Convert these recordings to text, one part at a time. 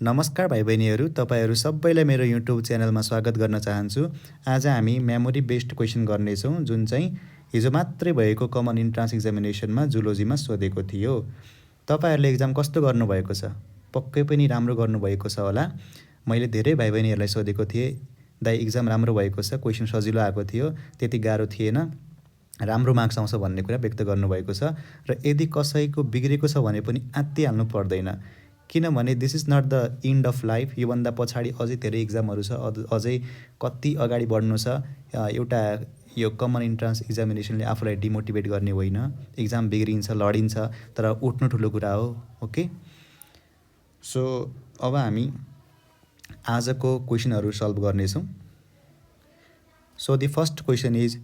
नमस्कार भाइ बहिनीहरू, तपाईँहरू सबैलाई मेरो युट्युब च्यानलमा स्वागत गर्न चाहन्छु। आज हामी मेमोरी बेस्ड क्वेसन गर्नेछौँ, जुन चाहिँ हिजो मात्रै भएको कमन इन्ट्रान्स एक्जामिनेसनमा जुलोजीमा सोधेको थियो। तपाईँहरूले एक्जाम कस्तो गर्नुभएको छ? पक्कै पनि राम्रो गर्नुभएको छ होला। मैले धेरै भाइ बहिनीहरूलाई सोधेको थिएँ, दाइ एक्जाम राम्रो भएको छ, क्वेसन सजिलो आएको थियो, त्यति गाह्रो थिएन, राम्रो मार्क्स आउँछ भन्ने कुरा व्यक्त गर्नुभएको छ। र यदि कसैको बिग्रेको छ भने पनि आत्तिहाल्नु पर्दैन, किनभने this is not the end of life. योभन्दा पछाडि अझै धेरै एक्जामहरू छ, अझै कति अगाडि बढ्नु छ। एउटा यो कमन इन्ट्रान्स एक्जामिनेसनले आफूलाई डिमोटिभेट गर्ने होइन। एक्जाम बिग्रिन्छ, लडिन्छ, तर उठ्नु ठुलो कुरा हो। ओके, सो अब हामी आजको क्वेसनहरू सल्भ गर्नेछौँ। So the first question is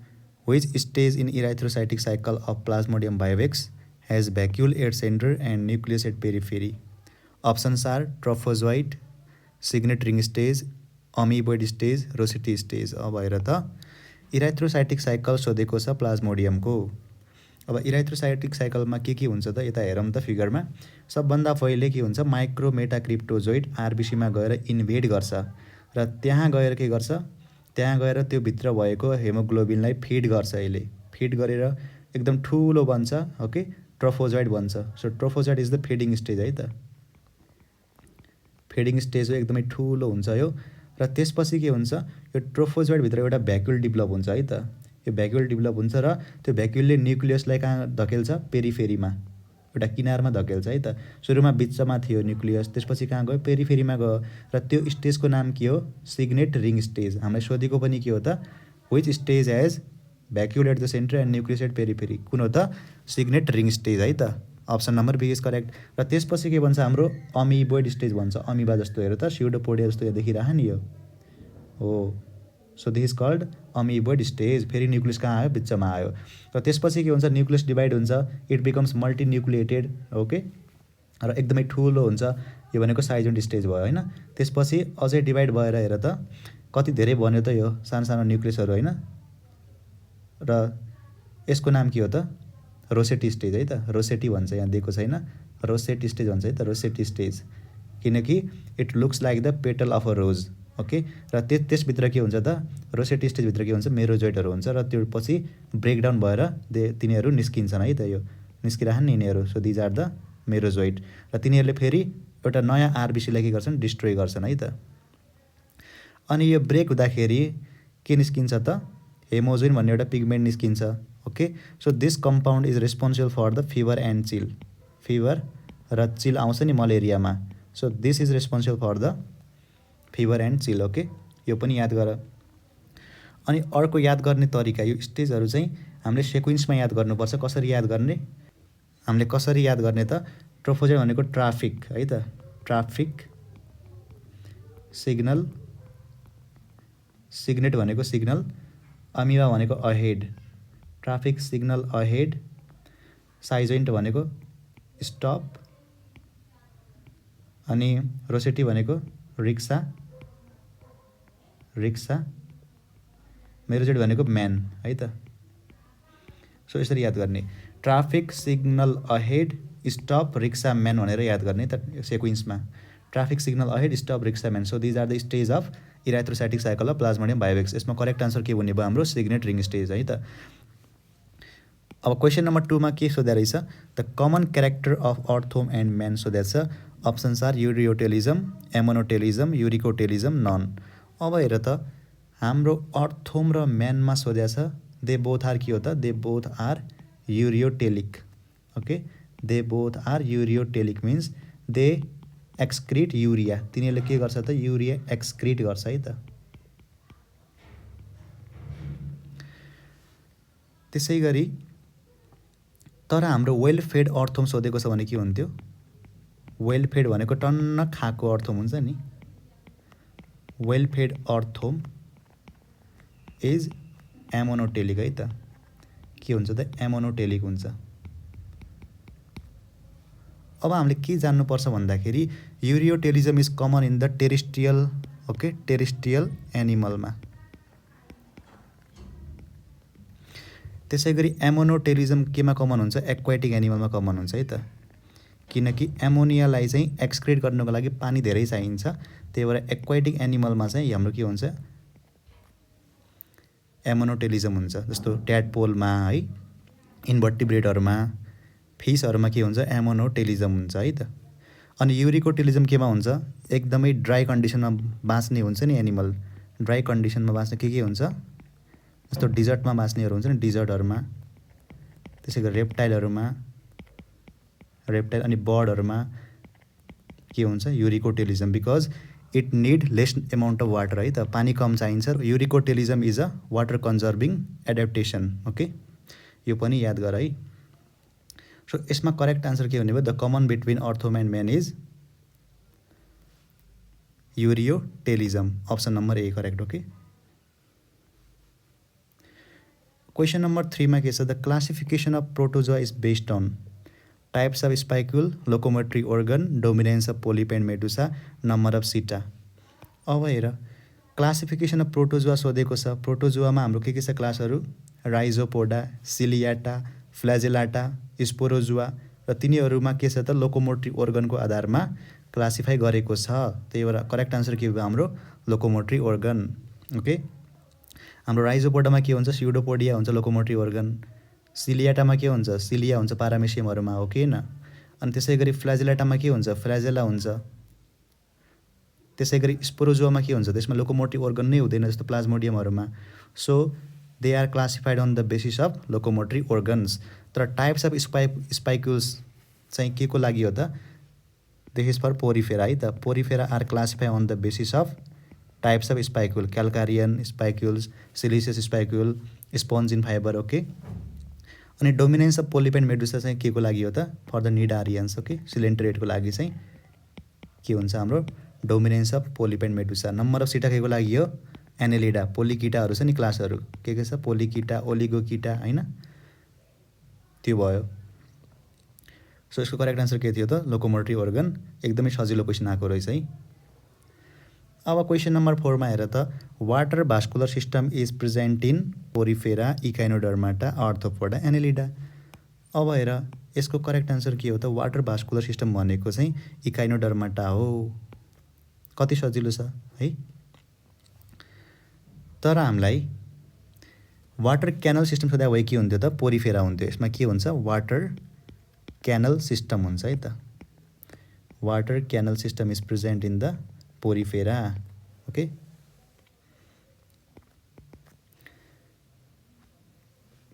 which stage in erythrocytic cycle of Plasmodium vivax has vacuole at center and nucleus at periphery? Options are trophozoite, signet ring stage, amoeboid stage, rosette stage. अब हेर त इराइथ्रोसाइटिक cycle सोधेको छ प्लाज्मोडियमको। अब इराइथ्रोसाइटिक साइकलमा के हुन्छ त, यता हेरौँ त फिगरमा। सबभन्दा पहिले के हुन्छ, माइक्रो मेटाक्रिप्टोजोइड आरबिसीमा गएर इन्भेड गर्छ र त्यहाँ गएर के गर्छ, त्यहाँ गएर त्यो भित्र भएको हेमोग्लोबिनलाई फिड गर्छ। यसले फिड गरेर एकदम ठुलो बन्छ। ओके, ट्रोफोजोइड बन्छ। So trophozoite is the feeding stage है त, फिडिङ स्टेज हो, एकदमै ठुलो हुन्छ यो। र त्यसपछि के हुन्छ, यो ट्रोफोजोइडभित्र एउटा भ्याक्युल डेभलप हुन्छ है त। यो भ्याक्युल डेभलप हुन्छ र त्यो भ्याक्युलले न्युक्लियसलाई कहाँ धकेल्छ, पेरिफेरीमा, एउटा किनारमा धकेल्छ है त। सुरुमा बिचमा थियो न्युक्लियस, त्यसपछि कहाँ गयो, पेरिफेरीमा गयो। र त्यो स्टेजको नाम के हो, सिग्नेट रिङ स्टेज। हामीलाई सोधेको पनि के हो त, which stage has vacuole at the centre and nucleus at periphery. कुन हो त, सिग्नेट रिङ स्टेज है त। Option number B is correct. र त्यसपछि के भन्छ, हाम्रो अमिबोइड स्टेज भन्छ। अमिबा जस्तो हेर त, स्युडोपोडिया जस्तो देखिरह नि यो हो। So this is called amoeboid stage. फेरि न्युक्लियस कहाँ आयो, बिचमा आयो। र त्यसपछि के हुन्छ, न्युक्लियस डिभाइड हुन्छ, इट बिकम्स मल्टिन्युक्लिएटेड। ओके, र एकदमै ठुलो हुन्छ। यो भनेको साइजोइड स्टेज भयो होइन। त्यसपछि अझै डिभाइड भएर हेर त कति धेरै बन्यो त यो सानो सानो न्युक्लियसहरू होइन। र यसको नाम के हो त, रोसेटी स्टेज है त। रोसेटी भन्छ, यहाँ दिएको छैन, रोसेटी स्टेज भन्छ है त, रोसेटी स्टेज। किनकि it looks like the petal of a rose. Okay, र त्यसभित्र के हुन्छ त, रोसेटी स्टेजभित्र के हुन्छ, मेरोजोइडहरू हुन्छ। र त्यो पछि ब्रेकडाउन भएर तिनीहरू निस्किन्छन् है त, यो निस्किरहन् नि यिनीहरू। So these are the merozoite. र तिनीहरूले फेरि एउटा नयाँ आरबिसीलाई के गर्छन्, डिस्ट्रोय गर्छन् है त। अनि यो ब्रेक हुँदाखेरि के निस्किन्छ त, हेमोजुइन भन्ने एउटा पिगमेन्ट निस्किन्छ। Okay, so this compound is responsible for the fever and chill. Fever र चिल आउँछ नि मलेरियामा। So this is responsible for the fever and chill. Okay, यो पनि याद गर। अनि अर्को याद गर्ने तरिका, यो स्टेजहरू चाहिँ हामीले सेक्वेन्समा याद गर्नुपर्छ। कसरी याद गर्ने, हामीले कसरी याद गर्ने त, ट्रोफोजोइड भनेको ट्राफिक है त, ट्राफिक सिग्नल, सिग्नेट भनेको सिग्नल, अमिबा भनेको अहेड, ट्राफिक सिग्नल अहेड, साइजोइन्ट भनेको स्टप, अनि रोसेटी भनेको रिक्सा, रिक्सा, मेरोजोइड भनेको म्यान है त। सो यसरी याद गर्ने, traffic signal ahead, stop, rickshaw, man भनेर याद गर्ने त सेक्वेन्समा। Traffic signal ahead, stop, rickshaw, man. So these are the stage of erythrocytic cycle of Plasmodium vivax. यसमा करेक्ट आन्सर के हुने भयो, हाम्रो सिग्नेट रिङ स्टेज है त। अब क्वेसन नम्बर 2मा के सोध्या रहेछ, the common character of earthworm and man सोध्या छ। Options are ureotelism, ammonotelism, uricotelism, none. अब हेर त, हाम्रो अर्थोम र म्यानमा सोध्या छ। दे बोथ आर के हो त, they both are ureotelic. Okay, they both are ureotelic means they excrete urea. तिनीहरूले के गर्छ त, युरिया एक्सक्रिट गर्छ है त। त्यसै गरी तर हाम्रो वेल फेड अर्थोम सोधेको छ भने के हुन्थ्यो, वेल फेड भनेको टन्न खाएको अर्थोम हुन्छ नि। वेल फेड अर्थोम इज एमोनोटेलिक है त। के हुन्छ त, एमोनोटेलिक हुन्छ। अब हामीले के जान्नुपर्छ भन्दाखेरि, ureotelism is common in the terrestrial, okay, terrestrial एनिमलमा। त्यसै गरी एमोनोटेलिजम केमा कमन हुन्छ, एक्वाटिक एनिमलमा कमन हुन्छ है त। किनकि एमोनियालाई चाहिँ एक्सक्रिट गर्नको लागि पानी धेरै चाहिन्छ। त्यही भएर एक्वाटिक एनिमलमा चाहिँ हाम्रो के हुन्छ, एमोनोटेलिजम हुन्छ। जस्तो ट्याडपोलमा है, इन्भर्टिब्रेटहरूमा, फिसहरूमा के हुन्छ, एमोनोटेलिजम हुन्छ है त। अनि युरिकोटेलिजम केमा हुन्छ, एकदमै ड्राई कन्डिसनमा बाँच्ने हुन्छ नि एनिमल। ड्राई कन्डिसनमा बाँच्ने के हुन्छ, जस्तो डिजर्टमा बाँच्नेहरू हुन्छ नि, डिजर्टहरूमा, त्यसै गरी रेप्टाइलहरूमा, रेप्टाइल अनि बर्डहरूमा के हुन्छ, uricotelism, because it need less amount of water है त, पानी कम चाहिन्छ। Uricotelism is a water conserving adaptation. Okay, यो पनि याद गर है। सो यसमा करेक्ट आन्सर के हुने भयो, the common between earthworm and man is ureotelism, option number A correct. Okay, question number 3 मा के छ, the classification of protozoa is based on types of spicule, locomotory organ, dominance of polyp and medusa, number of seta. अब हेर, classification of protozoa सोधेको छ। प्रोटोजोआमा हाम्रो के छ क्लासहरू, राइजोपोडा, सिलियाटा, फ्ल्याजेलाटा, स्पोरोजुआ, र तिनीहरूमा के छ त, लोकोमोटरी organको आधारमा क्लासिफाई गरेको छ। त्यही भएर करेक्ट आन्सर के भयो हाम्रो, लोकोमोटरी organ। ओके, हाम्रो राइजोपोडामा के हुन्छ, स्युडोपोडिया हुन्छ लोकोमोटरी organ। सिलियाटामा के हुन्छ, सिलिया हुन्छ पारामेसियमहरूमा, हो कि न। अनि त्यसै गरी फ्ल्याजेलाटामा के हुन्छ, फ्ल्याजेला हुन्छ। त्यसै गरी स्पोरोजुआमा के हुन्छ, त्यसमा लोकोमोटिभ organ नै हुँदैन, जस्तो प्लाज्मोडियमहरूमा। So they are classified on the basis of locomotory organs। तर टाइप्स अफ स्पाइक्युल्स चाहिँ के को लागि हो त, दिस इज फर पोरिफेरा है त। Porifera are classified on the basis of types of spicule, calcareous spicules, siliceous spicule, spongin fibre. Okay, अनि dominance of polyp and medusa चाहिँ के को लागि हो त, फर द निडारियन्स। ओके, सिलेन्ट्रेटको लागि चाहिँ के हुन्छ हाम्रो, dominance of polyp and medusa. Number of seta के को लागि हो, एनेलिडा, पोलिकिटाहरू छ नि क्लासहरू, के छ, पोलिकिटा, ओलिगोकिटा होइन, त्यो भयो। सो यसको करेक्ट आन्सर के थियो त, लोकोमोटरी organ। एकदमै सजिलो क्वेसन आएको रहेछ है। अब क्वेसन नम्बर 4 मा हेर त, water vascular system is present in Porifera, Echinodermata, arthropoda, Annelida. अब हेर, यसको करेक्ट आन्सर के हो त, वाटर भास्कुलर सिस्टम भनेको चाहिँ इकाइनोडर्माटा हो। कति सजिलो छ है। तर हामीलाई वाटर क्यानल सिस्टम सोधा भए के हुन्थ्यो त, पोरिफेरा हुन्थ्यो। यसमा के हुन्छ, वाटर क्यानल सिस्टम हुन्छ है त। Water canal system is present in the Porifera. Okay,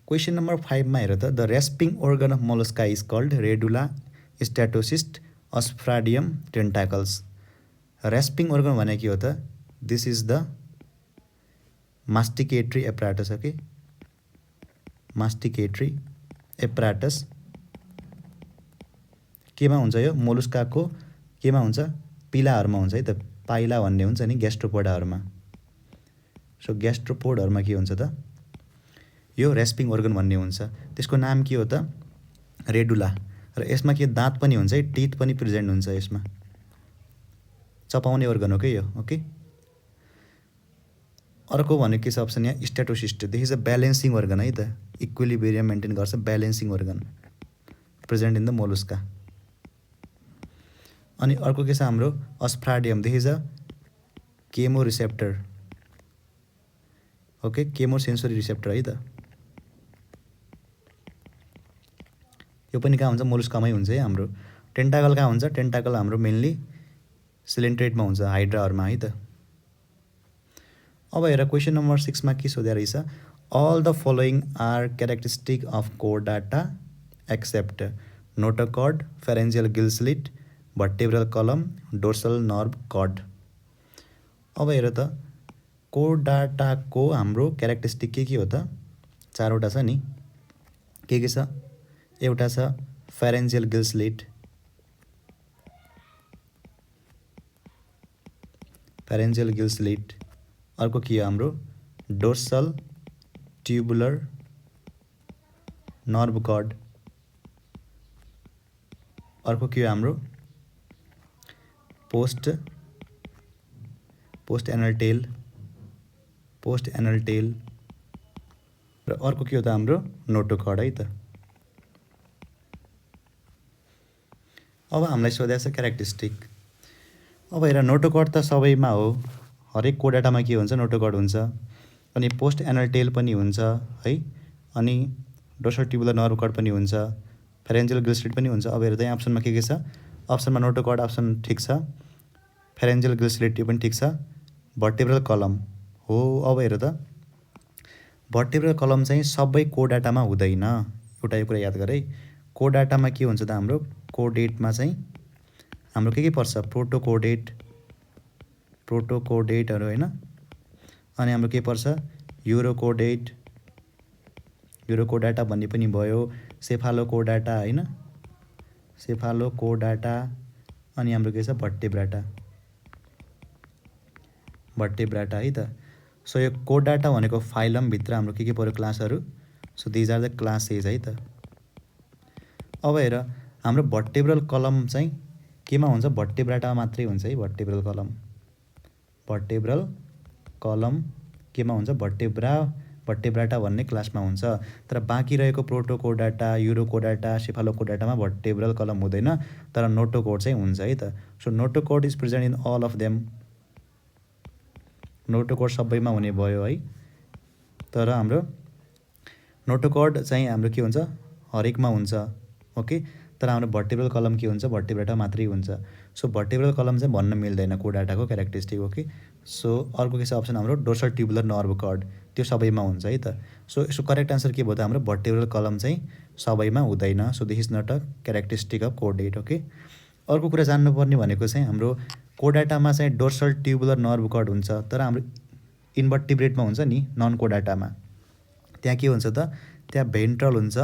question number 5 मा हेर त, the rasping organ of Mollusca is called radula, statocyst, osphradium, tentacles. Rasping organ भने के हो त, this is the masticatory apparatus. Okay, masticatory apparatus केमा हुन्छ, यो मोलस्काको केमा हुन्छ, पिलाहरूमा हुन्छ है त, पाइला भन्ने हुन्छ नि ग्यास्ट्रोपोडाहरूमा। सो ग्यास्ट्रोपोडहरूमा के हुन्छ त, यो रेस्पिङ organ भन्ने हुन्छ। त्यसको नाम के हो त, रेडुला। र यसमा के दाँत पनि हुन्छ है, टिथ पनि प्रेजेन्ट हुन्छ यसमा, चपाउने organ हो के यो। ओके, अर्को भनेको के छ अप्सन यहाँ, statocyst, this is a balancing organ है त, इक्विलिब्रियम मेन्टेन गर्छ, balancing organ present in the Mollusca. अनि अर्को के छ हाम्रो, osphradium, this is a chemoreceptor. Okay, chemosensory receptor है त। यो पनि कहाँ हुन्छ, मोलस्कामै हुन्छ है हाम्रो। टेन्टाकल कहाँ हुन्छ, टेन्टाकल हाम्रो मेनली सिलेन्ट्रेटमा हुन्छ, हाइड्राहरूमा है त। अब हेर, क्वेसन नम्बर 6 मा के सोधेको रहेछ, all the following are characteristic of Chordata except notochord, pharyngeal gill slit, vertebral column, dorsal nerve कड। अब हेर त, कोर्डाटाको हाम्रो क्यारेक्टरिस्टिक के हो त, चारवटा छ नि, के छ, एउटा छ फेरेन्जियल गिल स्लिट, फेरेन्जियल गिल स्लिट। अर्को के हो हाम्रो, डोर्सल ट्युबुलर नर्भ कड। अर्को के हो हाम्रो, post anal tail, post anal tail. र अर्को के हो त हाम्रो, नोटोकर्ड है त। अब हामीलाई सोधेको छ क्यारेक्टरिस्टिक। अब हेर नोटोकड त सबैमा हो, हरेक कोड डाटामा के हुन्छ नोटोकड हुन्छ, अनि पोस्ट एनल टेल पनि हुन्छ है, अनि डोर्सल ट्युबुलर नर्भ कड पनि हुन्छ, फेरेन्जियल गिल स्लिट पनि हुन्छ। अब हेर त यहाँ अप्सनमा के छ, अप्सनमा नोटोकड अप्सन ठिक छ, फेरेन्जियल गिल स्लिट यो पनि ठिक छ, भर्टेब्रल कलम हो। अब हेर त भर्टेब्रल कलम चाहिँ सबै कोड डाटामा हुँदैन, एउटा यो कुरा याद गर है। कोड डाटामा के हुन्छ त हाम्रो कोडेटमा चाहिँ हाम्रो के पर्छ, प्रोटोकोडेटहरू होइन, अनि हाम्रो के पर्छ युरोकोडेट, युरोकोडाटा भन्ने पनि भयो, सेफालोकोडाटा होइन, सेफालोकोडाटा, अनि हाम्रो के छ भर्टेब्राटा, भर्टेब्राटा है त। सो यो कोड डाटा भनेको फाइलमभित्र हाम्रो के पर्यो क्लासहरू, so these are the classes है त। अब हेर हाम्रो भर्टेब्रल कलम चाहिँ केमा हुन्छ, भर्टेब्राटा मात्रै हुन्छ है, भर्टेब्रल कलम, भर्टेब्रल कलम केमा हुन्छ भर्टेब्राटा भन्ने क्लासमा हुन्छ। तर बाँकी रहेको प्रोटोकोडाटा, युरोकोडाटा, सेफालोकोडाटामा भर्टेब्रल कलम हुँदैन, तर नोटोकोड चाहिँ हुन्छ है त। So notochord is present in all of them, notochord सबैमा हुने भयो है। तर हाम्रो नोटोकोड चाहिँ हाम्रो के हुन्छ हरेकमा हुन्छ, ओके। तर हाम्रो भर्टेब्रल कलम के हुन्छ, भर्टेब्राटा मात्रै हुन्छ। सो भर्टेब्रल कलम चाहिँ भन्न मिल्दैन कोड डाटाको क्यारेक्टरिस्टिक, ओके। सो अर्को के छ अप्सन हाम्रो डोर्सल ट्युबुलर नर्भ कड, त्यो सबैमा हुन्छ है त। सो यसको करेक्ट आन्सर के भयो त हाम्रो भर्टेब्रल कलम चाहिँ सबैमा हुँदैन। So this is not a characteristic of कोडेट, ओके। अर्को कुरा जान्नुपर्ने भनेको चाहिँ हाम्रो कोड डाटामा चाहिँ डोर्सल ट्युबुलर नर्भ कड हुन्छ, तर हाम्रो इन्भर्टिब्रेटमा हुन्छ नि नन कोड डाटामा, त्यहाँ के हुन्छ त, त्यहाँ भेन्ट्रल हुन्छ,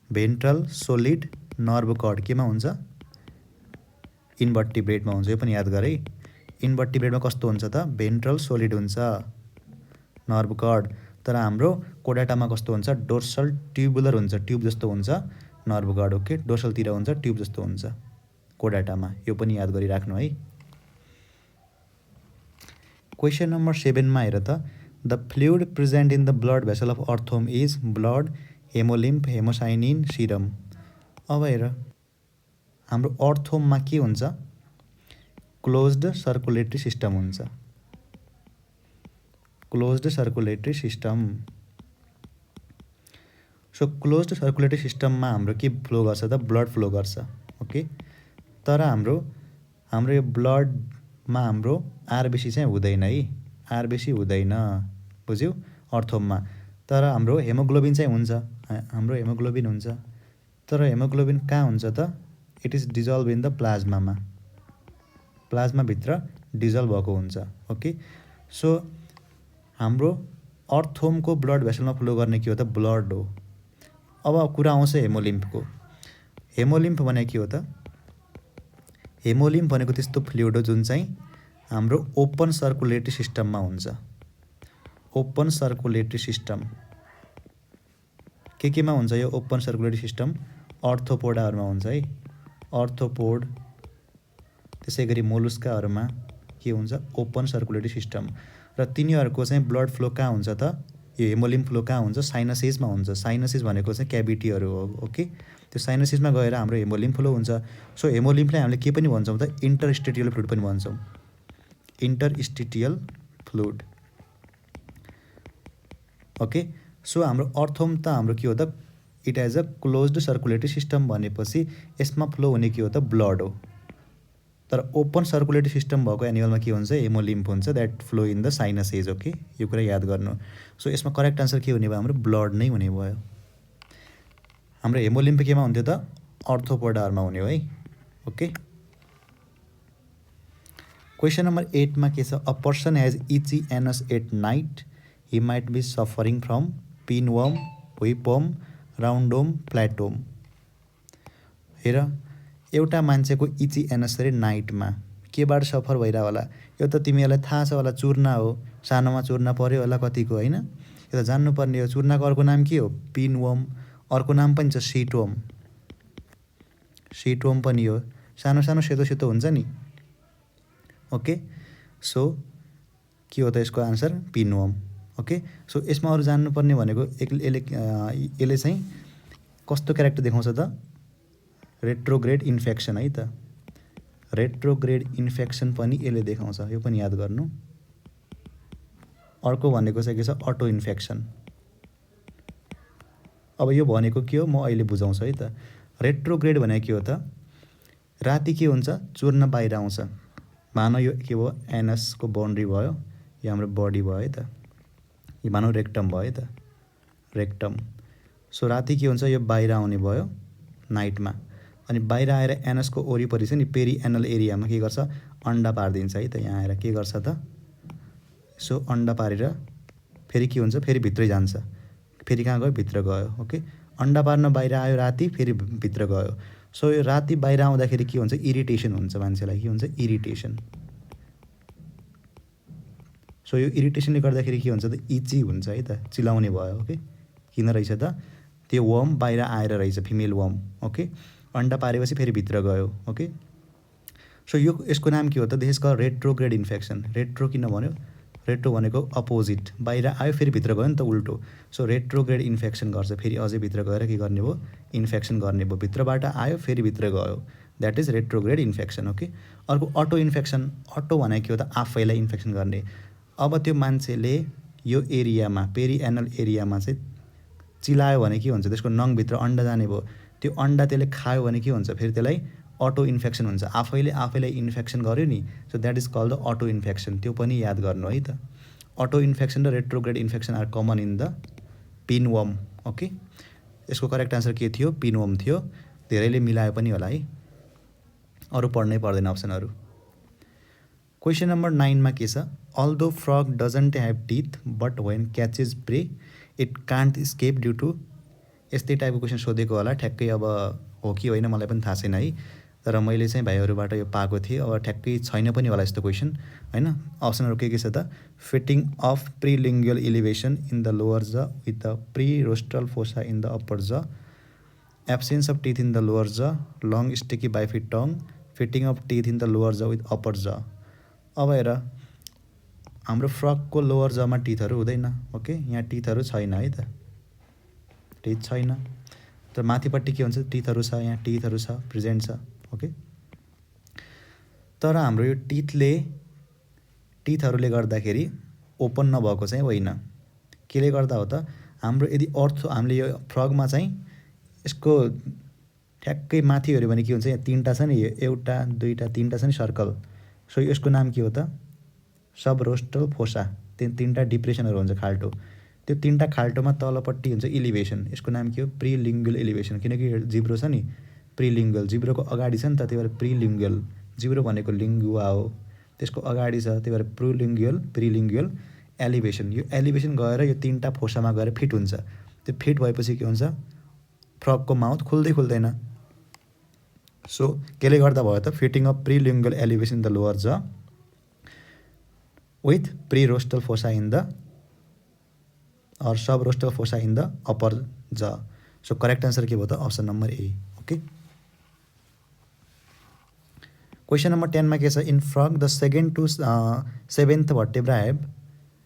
भेन्ट्रल सोलिड नर्भ कड केमा हुन्छ इन्भर्टिब्रेटमा हुन्छ, यो पनि याद गर है। इन्भर्टिब्रेटमा कस्तो हुन्छ त भेन्ट्रल सोलिड हुन्छ नर्भ कड, तर हाम्रो कोड डाटामा कस्तो हुन्छ डोर्सल ट्युबुलर हुन्छ, ट्युब जस्तो हुन्छ नर्भ कड, ओके। डोर्सलतिर हुन्छ ट्युब जस्तो हुन्छ कोड डाटामा, यो पनि याद गरिराख्नु है। क्वेसन नम्बर 7 मा हेर त, the fluid present in the blood vessel of earthworm is blood, haemolymph, haemocyanin, serum. अब हेर हाम्रो अर्थोममा के हुन्छ, क्लोज्ड सर्कुलेटरी सिस्टम हुन्छ, closed circulatory system. So closed circulatory सिस्टममा हाम्रो के फ्लो गर्छ त ब्लड फ्लो गर्छ, ओके। तर हाम्रो यो ब्लडमा हाम्रो आरबिसी चाहिँ हुँदैन है, आरबिसी हुँदैन, बुझ्यौ अर्थोममा। तर हाम्रो हेमोग्लोबिन चाहिँ हुन्छ, हाम्रो हेमोग्लोबिन हुन्छ, तर हेमोग्लोबिन कहाँ हुन्छ त, it is dissolve in the प्लाज्मामा, प्लाज्माभित्र डिजल्भ भएको हुन्छ, ओके। सो हाम्रो अर्थोमको ब्लड भेसलमा फ्लो गर्ने के हो त ब्लड हो। अब कुरा आउँछ हेमोलिम्फको। हेमोलिम्फ भनेको के हो त, हेमोलिम्फ भनेको त्यस्तो फ्लुइड हो जुन चाहिँ हाम्रो ओपन सर्कुलेटरी सिस्टममा हुन्छ, ओपन सर्कुलेटरी सिस्टम केमा हुन्छ यो ओपन सर्कुलेटरी सिस्टम, अर्थोपोडाहरूमा हुन्छ है, अर्थोपोड। त्यसै गरी मोलुस्काहरूमा के हुन्छ ओपन सर्कुलेटरी सिस्टम। र तिनीहरूको चाहिँ ब्लड फ्लो कहाँ हुन्छ त, यो हेमोलिम्फ फ्लो कहाँ हुन्छ साइनसिसमा हुन्छ, साइनसिस भनेको चाहिँ क्याभिटीहरू हो, ओके। त्यो साइनसिसमा गएर हाम्रो हेमोलिम्फ फ्लो हुन्छ। सो हेमोलिम्फलाई हामीले के पनि भन्छौँ त इन्टरस्टिटियल फ्लुइड पनि भन्छौँ, इन्टरस्टिटियल फ्लुइड, ओके। सो हाम्रो अर्थोम त हाम्रो के हो त, it has a closed circulatory system भनेपछि यसमा फ्लो हुने के हो त ब्लड हो। तर ओपन सर्कुलेटरी सिस्टम भएको एनिमलमा के हुन्छ हेमोलिम्फ हुन्छ, that flow in the sinuses, okay. यो कुरा याद गर्नु। सो यसमा करेक्ट आन्सर के हुने भयो हाम्रो ब्लड नै हुने भयो। हाम्रो हेमोलिम्फ केमा हुन्थ्यो त अर्थोपोडाहरूमा हुने हो है, ओके। क्वेसन नम्बर 8 मा के छ, a person has itchy anus at night, he might be suffering from pinworm, whipworm, roundworm, flatworm. हेर एउटा मान्छेको इची एनस रे नाइटमा केबाट सफर भइरह होला, यो त तिमीहरूलाई थाहा छ होला चूर्ना हो, सानोमा चूर्ना पर्यो होला कतिको होइन, यो त जान्नुपर्ने हो। चूर्नाको अर्को नाम के हो पिनवर्म, अर्को नाम पनि छ सिटवर्म, सिटवर्म पनि हो, सानो सानो सेतो सेतो हुन्छ नि, ओके। सो के हो त यसको आन्सर पिनवर्म, ओके। सो यसमा अरू जान्नुपर्ने भनेको यसले चाहिँ कस्तो क्यारेक्टर देखाउँछ त, रेट्रोग्रेड इन्फेक्सन है त। रेट्रोग्रेड इन्फेक्सन पनि यसले देखाउँछ, यो पनि याद गर्नु। अर्को भनेको चाहिँ के छ, अटो इन्फेक्सन। अब यो भनेको के हो म अहिले बुझाउँछु है त। रेट्रोग्रेड भनेको के हो त, राति के हुन्छ, चूर्ण बाहिर आउँछ। मानौ यो के भयो, एनसको बाउन्ड्री भयो, यो हाम्रो बडी भयो है त, यो मानौ रेक्टम भयो है त, रेक्टम। सो राति के हुन्छ, यो बाहिर आउने भयो नाइटमा, अनि बाहिर आएर एनसको वरिपरि चाहिँ नि पेरी एनल एरियामा के गर्छ, अन्डा पारिदिन्छ है त। यहाँ आएर के गर्छ त, सो अन्डा पारेर फेरि के हुन्छ, फेरि भित्रै जान्छ, फेरि कहाँ गयो, भित्र गयो। ओके, अन्डा पार्न बाहिर आयो राति, फेरि भित्र गयो। सो यो राति बाहिर आउँदाखेरि के हुन्छ, इरिटेसन हुन्छ मान्छेलाई, के हुन्छ, इरिटेसन। सो यो इरिटेसनले गर्दाखेरि के हुन्छ त, इची हुन्छ है त, चिलाउने भयो। ओके, किन रहेछ त, त्यो वर्म बाहिर आएर रहेछ, फिमेल वर्म। ओके, अन्डा पारेपछि फेरि भित्र गयो। ओके, सो यो यसको नाम के हो त, this is called retrograde infection. Retro किन भन्यो, रेट्रो भनेको अपोजिट, बाहिर आयो फेरि भित्र गयो नि त, उल्टो। सो रेट्रोग्रेड इन्फेक्सन गर्छ, फेरि अझै भित्र गएर के गर्ने भयो, इन्फेक्सन गर्ने भयो, भित्रबाट आयो फेरि भित्र गयो, that is retrograde infection. Okay, अर्को अटो इन्फेक्सन। अटो भनेको के हो त, आफैलाई इन्फेक्सन गर्ने। अब त्यो मान्छेले यो एरियामा, पेरी एनल एरियामा चाहिँ चिलायो भने के हुन्छ, त्यसको नङभित्र अन्डा जाने भयो, त्यो अन्डा त्यसले खायो भने के हुन्छ, फेरि त्यसलाई अटो इन्फेक्सन हुन्छ, आफैले आफैलाई इन्फेक्सन गर्यो नि। So that is called the auto infection, त्यो पनि याद गर्नु है त। अटो इन्फेक्सन र retrograde infection are common in the pinworm. Okay, यसको करेक्ट आन्सर के थियो, पिनवर्म थियो। धेरैले मिलायो पनि होला है, अरू पढ्नै पर्दैन अप्सनहरू। क्वेसन नम्बर 9 मा के छ, although frog doesn't have teeth but when catches prey it can't escape due to, यस्तै टाइपको क्वेसन सोधेको होला ठ्याक्कै। अब हो कि होइन मलाई पनि थाहा छैन है, तर मैले चाहिँ भाइहरूबाट यो पाएको थिएँ। अब ठ्याक्कै छैन पनि होला यस्तो क्वेसन होइन। अप्सनहरू के छ त, fitting of prelingual elevation in the lower jaw with the prerostral fossa in the upper jaw, absence of teeth in the lower jaw, long sticky bifid tongue, fitting of teeth in the lower jaw with upper jaw. अब हेर, हाम्रो फ्रगको lower जमा टिथहरू हुँदैन। Okay, यहाँ टिथहरू छैन है त, teeth छैन। तर माथिपट्टि के हुन्छ, टिथहरू छ, यहाँ टिथहरू छ, प्रेजेन्ट छ। ओके, तर हाम्रो यो टिथहरूले गर्दाखेरि ओपन नभएको चाहिँ होइन। केले गर्दा हो त, हाम्रो यदि हामीले यो फ्रगमा चाहिँ यसको ठ्याक्कै माथि हेऱ्यो भने के हुन्छ, यहाँ 3टा छ नि, यो 1 2 3टा छ नि सर्कल। सो यसको नाम के हो त, सब रोस्टल फोसा। त्यो 3टा डिप्रेसनहरू हुन्छ, खाल्टो। त्यो 3टा खाल्टोमा तलपट्टि हुन्छ इलिभेसन, यसको नाम के हो, प्रिलिङ्गुअल इलिभेसन। किनकि जिब्रो छ नि, प्रिलिङ्गुअल, जिब्रोको अगाडि छ नि त, त्यही भएर प्रिलिङ्गुअल। जिब्रो भनेको लिङ्गुवा हो, त्यसको अगाडि छ, त्यही भएर प्रिलिङ्गुअल एलिभेसन। यो एलिभेसन गएर यो 3टा फोसामा गएर फिट हुन्छ। त्यो फिट भएपछि के हुन्छ, फ्रगको माउथ खुल्दैन। सो केले गर्दा भयो त, fitting of prelingual elevation in the lower jaw with prerostral fossa in the or subrostral fossa in the upper jaw. So correct answer के भयो त, option number A. Okay, question number 10 मा के छ, in frog the 2nd to 7th vertebra have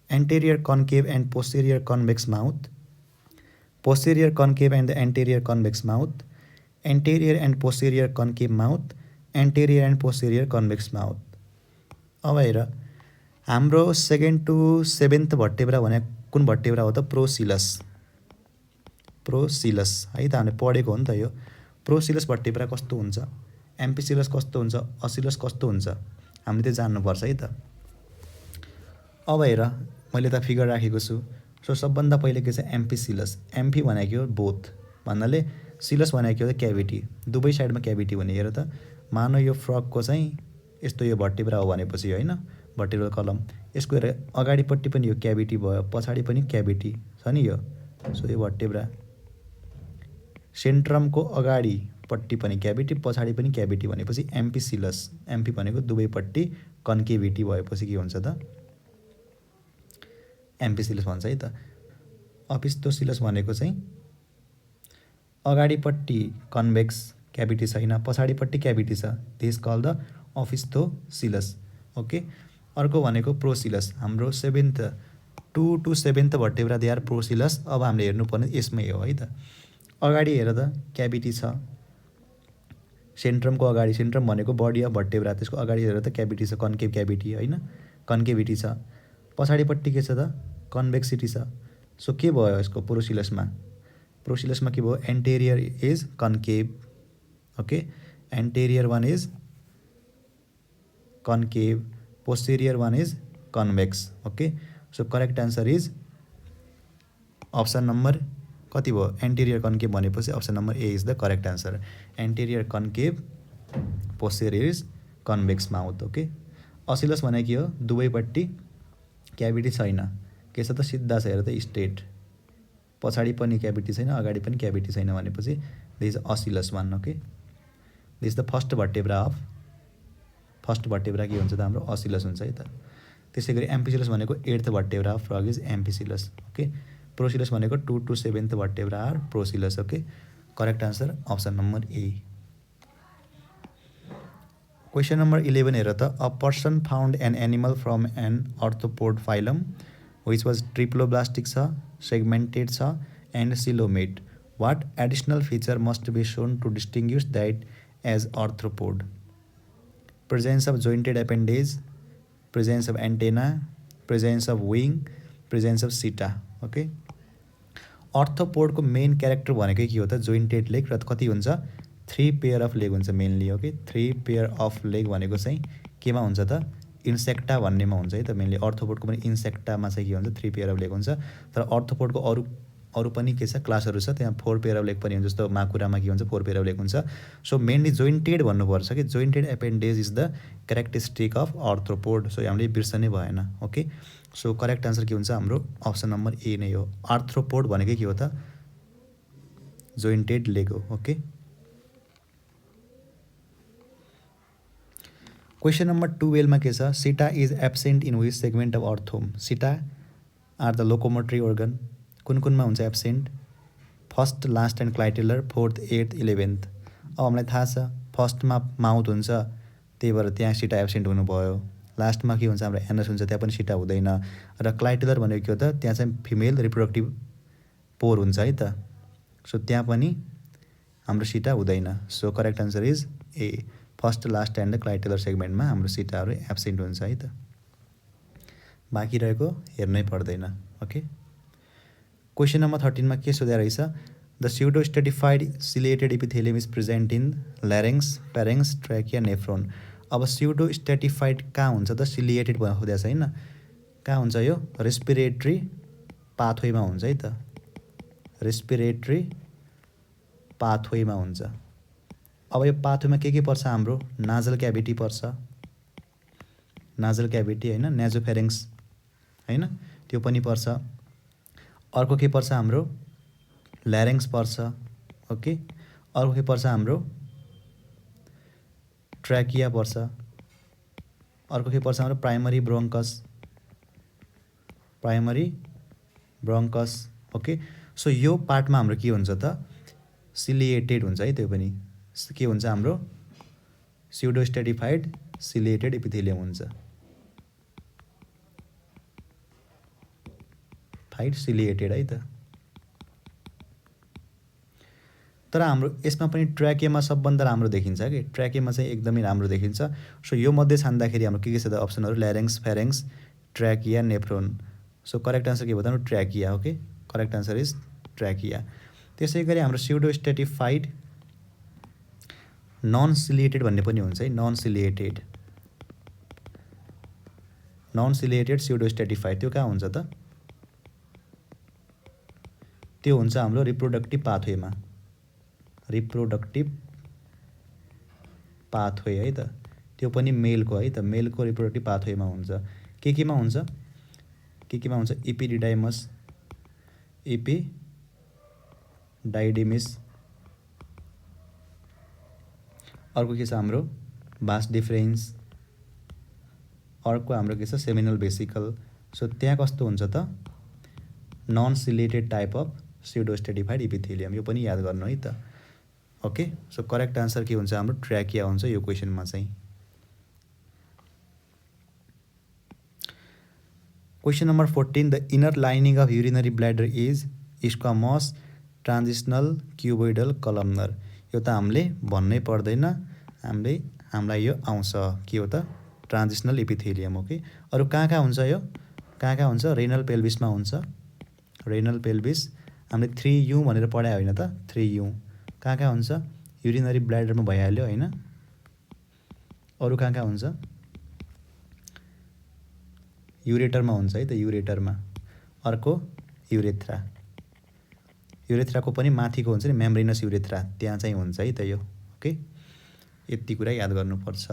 anterior concave and posterior convex mouth, posterior concave and the anterior convex mouth, anterior and posterior concave mouth, anterior and posterior convex mouth। अब हेर, हाम्रो 2nd to 7th vertebra भने कुन भर्टेब्रा हो त, प्रोसिलस। प्रोसिलस है त, हामीले पढेको हो नि त यो। प्रोसिलस भर्टेब्रा कस्तो हुन्छ, एम्फिसिलस कस्तो हुन्छ, असिलस कस्तो हुन्छ, हामीले त्यो जान्नुपर्छ है त। अब हेर, मैले त फिगर राखेको छु। सो सबभन्दा पहिले के छ, एम्फिसिलस। एम्फी भनेको हो बोथ भन्नाले, सिलस भनेको हो क्याभिटी, दुवै साइडमा क्याभिटी हुने। हेर त, मानौ यो फ्रगको चाहिँ यस्तो यो भर्टेब्रा हो भनेपछि होइन, भर्टेब्रल कलम, यसको हेर अगाडिपट्टि पनि यो क्याभिटी भयो, पछाडि पनि क्याभिटी छ नि यो। सो यो भर्टेब्रा, सेन्ट्रमको अगाडिपट्टि पनि क्याभिटी, पछाडि पनि क्याभिटी भनेपछि एम्फिसिलस। एम्फी भनेको दुवैपट्टि कन्केभिटी भएपछि के हुन्छ त, एम्फिसिलस भन्छ है त। अपिस्थोसिलस भनेको चाहिँ अगाडिपट्टि कन्भेक्स क्याभिटी छैन, पछाडिपट्टि क्याभिटी छ, दिस कल द अपिस्थोसिलस। ओके, अर्को भनेको प्रोसिलस। हाम्रो 2 to 7th भर्टेब्रा दे आर प्रोसिलस। अब हामीले हेर्नुपर्ने यसमै हो है त। अगाडि हेर त, क्याभिटी छ, सेन्ट्रमको अगाडि, सेन्ट्रम भनेको बडी अफ भर्टेब्रा, त्यसको अगाडि हेरेर त क्याभिटी छ, कन्केभ क्याभिटी होइन, कन्केभिटी छ। पछाडिपट्टि के छ त, कन्भेक्सिटी छ। सो के भयो यसको प्रोसिलसमा, प्रोसिलसमा के भयो, anterior is concave, okay, anterior one is concave, posterior one is convex, okay. So correct answer is option number कति भयो, एन्टेरियर कन्केभ भनेपछि option number A is the correct answer. Anterior concave, posterior is convex mouth, okay. Acoelous भने के हो, दुवैपट्टि cavity छैन, के छ त सिधा छ, हेर त स्ट्रेट, पछाडि पनि क्याभिटी छैन, अगाडि पनि क्याभिटी छैन भनेपछि this is acoelous one, okay. This the first vertebra of, first vertebra के हुन्छ त हाम्रो असिलस हुन्छ है त। त्यसै गरी एम्फिसिलस भनेको 8th vertebra of frog is amphicoelous, okay. Procoelous भनेको 2 to 7th vertebra are procoelous, okay. Correct answer option number A. Question number 11 हेर त, a person found an animal from an arthropod phylum which was triploblastic छ, segmented छ and coelomate, what additional feature must be shown to distinguish that as arthropod? Presence of jointed appendage, presence of antenna, presence of wing, presence of सिटा, okay. अर्थोपोडको main character भनेकै के हो त, jointed leg, र कति हुन्छ, 3 pair of leg हुन्छ mainly, okay. 3 pair of leg भनेको चाहिँ केमा हुन्छ त, इन्सेक्टा भन्नेमा हुन्छ है त मेनली। अर्थोपोडको पनि इन्सेक्टामा चाहिँ के हुन्छ, 3 पेयर अफ लेग हुन्छ। तर अर्थोपोडको अरू पनि के छ, क्लासहरू छ, त्यहाँ 4 पेयर अफ लेग पनि हुन्छ, जस्तो माकुरामा के हुन्छ, 4 पेयर अफ लेग हुन्छ। सो मेनली जोइन्टेड भन्नुपर्छ कि jointed appendage is the characteristic of arthropod. So हामीले बिर्सनै भएन, ओके। सो करेक्ट आन्सर के हुन्छ हाम्रो अप्सन नम्बर ए नै हो। आर्थ्रोपोड भनेकै के हो त, जोइन्टेड लेग हो, ओके। क्वेसन नम्बर 12मा के छ, setae is absent in which segment of earthworm? Setae are the locomotory organ, कुन कुनमा हुन्छ absent, first, last and clitellar, 4th, 8th, 11th। अब हामीलाई थाहा छ फर्स्टमा माउथ हुन्छ, त्यही भएर त्यहाँ सिटा एब्सेन्ट हुनुभयो। लास्टमा के हुन्छ, हाम्रो एनस हुन्छ, त्यहाँ पनि सिटा हुँदैन। र क्लाइटेलर भनेको के हो त, त्यहाँ चाहिँ फिमेल रिप्रोडक्टिभ पोर हुन्छ है त, सो त्यहाँ पनि हाम्रो सिटा हुँदैन। So correct answer is A, first, last and the clitellar सेगमेन्टमा हाम्रो सिटाहरू एब्सेन्ट हुन्छ है त, बाँकी रहेको हेर्नै पर्दैन, ओके। क्वेसन नम्बर 13मा के सोधेको रहेछ, the pseudostratified ciliated epithelium is present in larynx, pharynx, trachea, nephron. अब स्युडोस्टेटिफाइड कहाँ हुन्छ त, सिलिएटेड हुँदैछ होइन, कहाँ हुन्छ यो, रेस्पिरेटरी पाथवेमा हुन्छ है त, रेस्पिरेटरी पाथवेमा हुन्छ। अब यो पाथवेमा के पर्छ हाम्रो, नाजल क्याभिटी पर्छ, नाजल क्याभिटी होइन, नेजोफेरिङ्स होइन, त्यो पनि पर्छ। अर्को के पर्छ हाम्रो, ल्यारिङ्स पर्छ, ओके। अर्को के पर्छ हाम्रो, ट्र्याकिया पर्छ। अर्को के पर्छ हाम्रो, primary bronchus, primary bronchus, okay. So यो पार्टमा हाम्रो के हुन्छ त, सिलिएटेड हुन्छ है, त्यो पनि के हुन्छ हाम्रो स्युडोस्टेटिफाइड सिलिएटेड इपिथेलियम हुन्छ, फाइड सिलिएटेड है त। तर हाम्रो यसमा पनि ट्र्याकेमा सबभन्दा राम्रो देखिन्छ कि, ट्र्याकेमा चाहिँ एकदमै राम्रो देखिन्छ। सो यो मध्ये छान्दाखेरि हाम्रो के छ त अप्सनहरू, larynx, pharynx, trachea, nephron. So correct answer के भयो त, trachea, okay. Correct answer is trachea. त्यसै गरी हाम्रो स्युडोस्टेटिफाइड नन सिलिएटेड भन्ने पनि हुन्छ है, नन सिलिएटेड, नन सिलिएटेड स्युडोस्टेटिफाइड, त्यो कहाँ हुन्छ त, त्यो हुन्छ हाम्रो रिप्रोडक्टिभ पाथवेमा, रिप्रोडक्टिभ पाथवे है त, त्यो पनि मेलको है त, मेलको रिप्रोडक्टिभ पाथवेमा हुन्छ। केमा हुन्छ, केमा हुन्छ, इपिडिडाइमस, इपिडाइडिमिस। अर्को के छ हाम्रो, बास डिफरेन्स। अर्को हाम्रो के छ, सेमिनल भेसिकल। सो त्यहाँ कस्तो हुन्छ त, non ciliated type of pseudostratified epithelium, यो पनि याद गर्नु है त, ओके। सो करेक्ट आन्सर के हुन्छ हाम्रो, ट्र्याकिया हुन्छ यो क्वेसनमा चाहिँ। Question number 14, the inner lining of urinary bladder is squamous, transitional, cuboidal, columnar. यो त हामीले भन्नै पर्दैन, हामीलाई यो आउँछ के हो त ट्रान्जिसनल एपिथेलियम हो कि। अरू कहाँ हुन्छ यो, कहाँ हुन्छ, रेनल पेल्भिसमा हुन्छ। रेनल पेल्भिस हामीले 3U भनेर पढायो होइन त, 3U कहाँ हुन्छ, युरिनरी ब्ल्याडरमा भइहाल्यो होइन। अरू कहाँ हुन्छ, युरेटरमा हुन्छ है त, युरेटरमा। अर्को युरेथ्रा, युरेथ्राको पनि माथिको हुन्छ नि मेम्ब्रेनस युरेथ्रा, त्यहाँ चाहिँ हुन्छ है त यो। ओके, यति कुरा याद गर्नुपर्छ।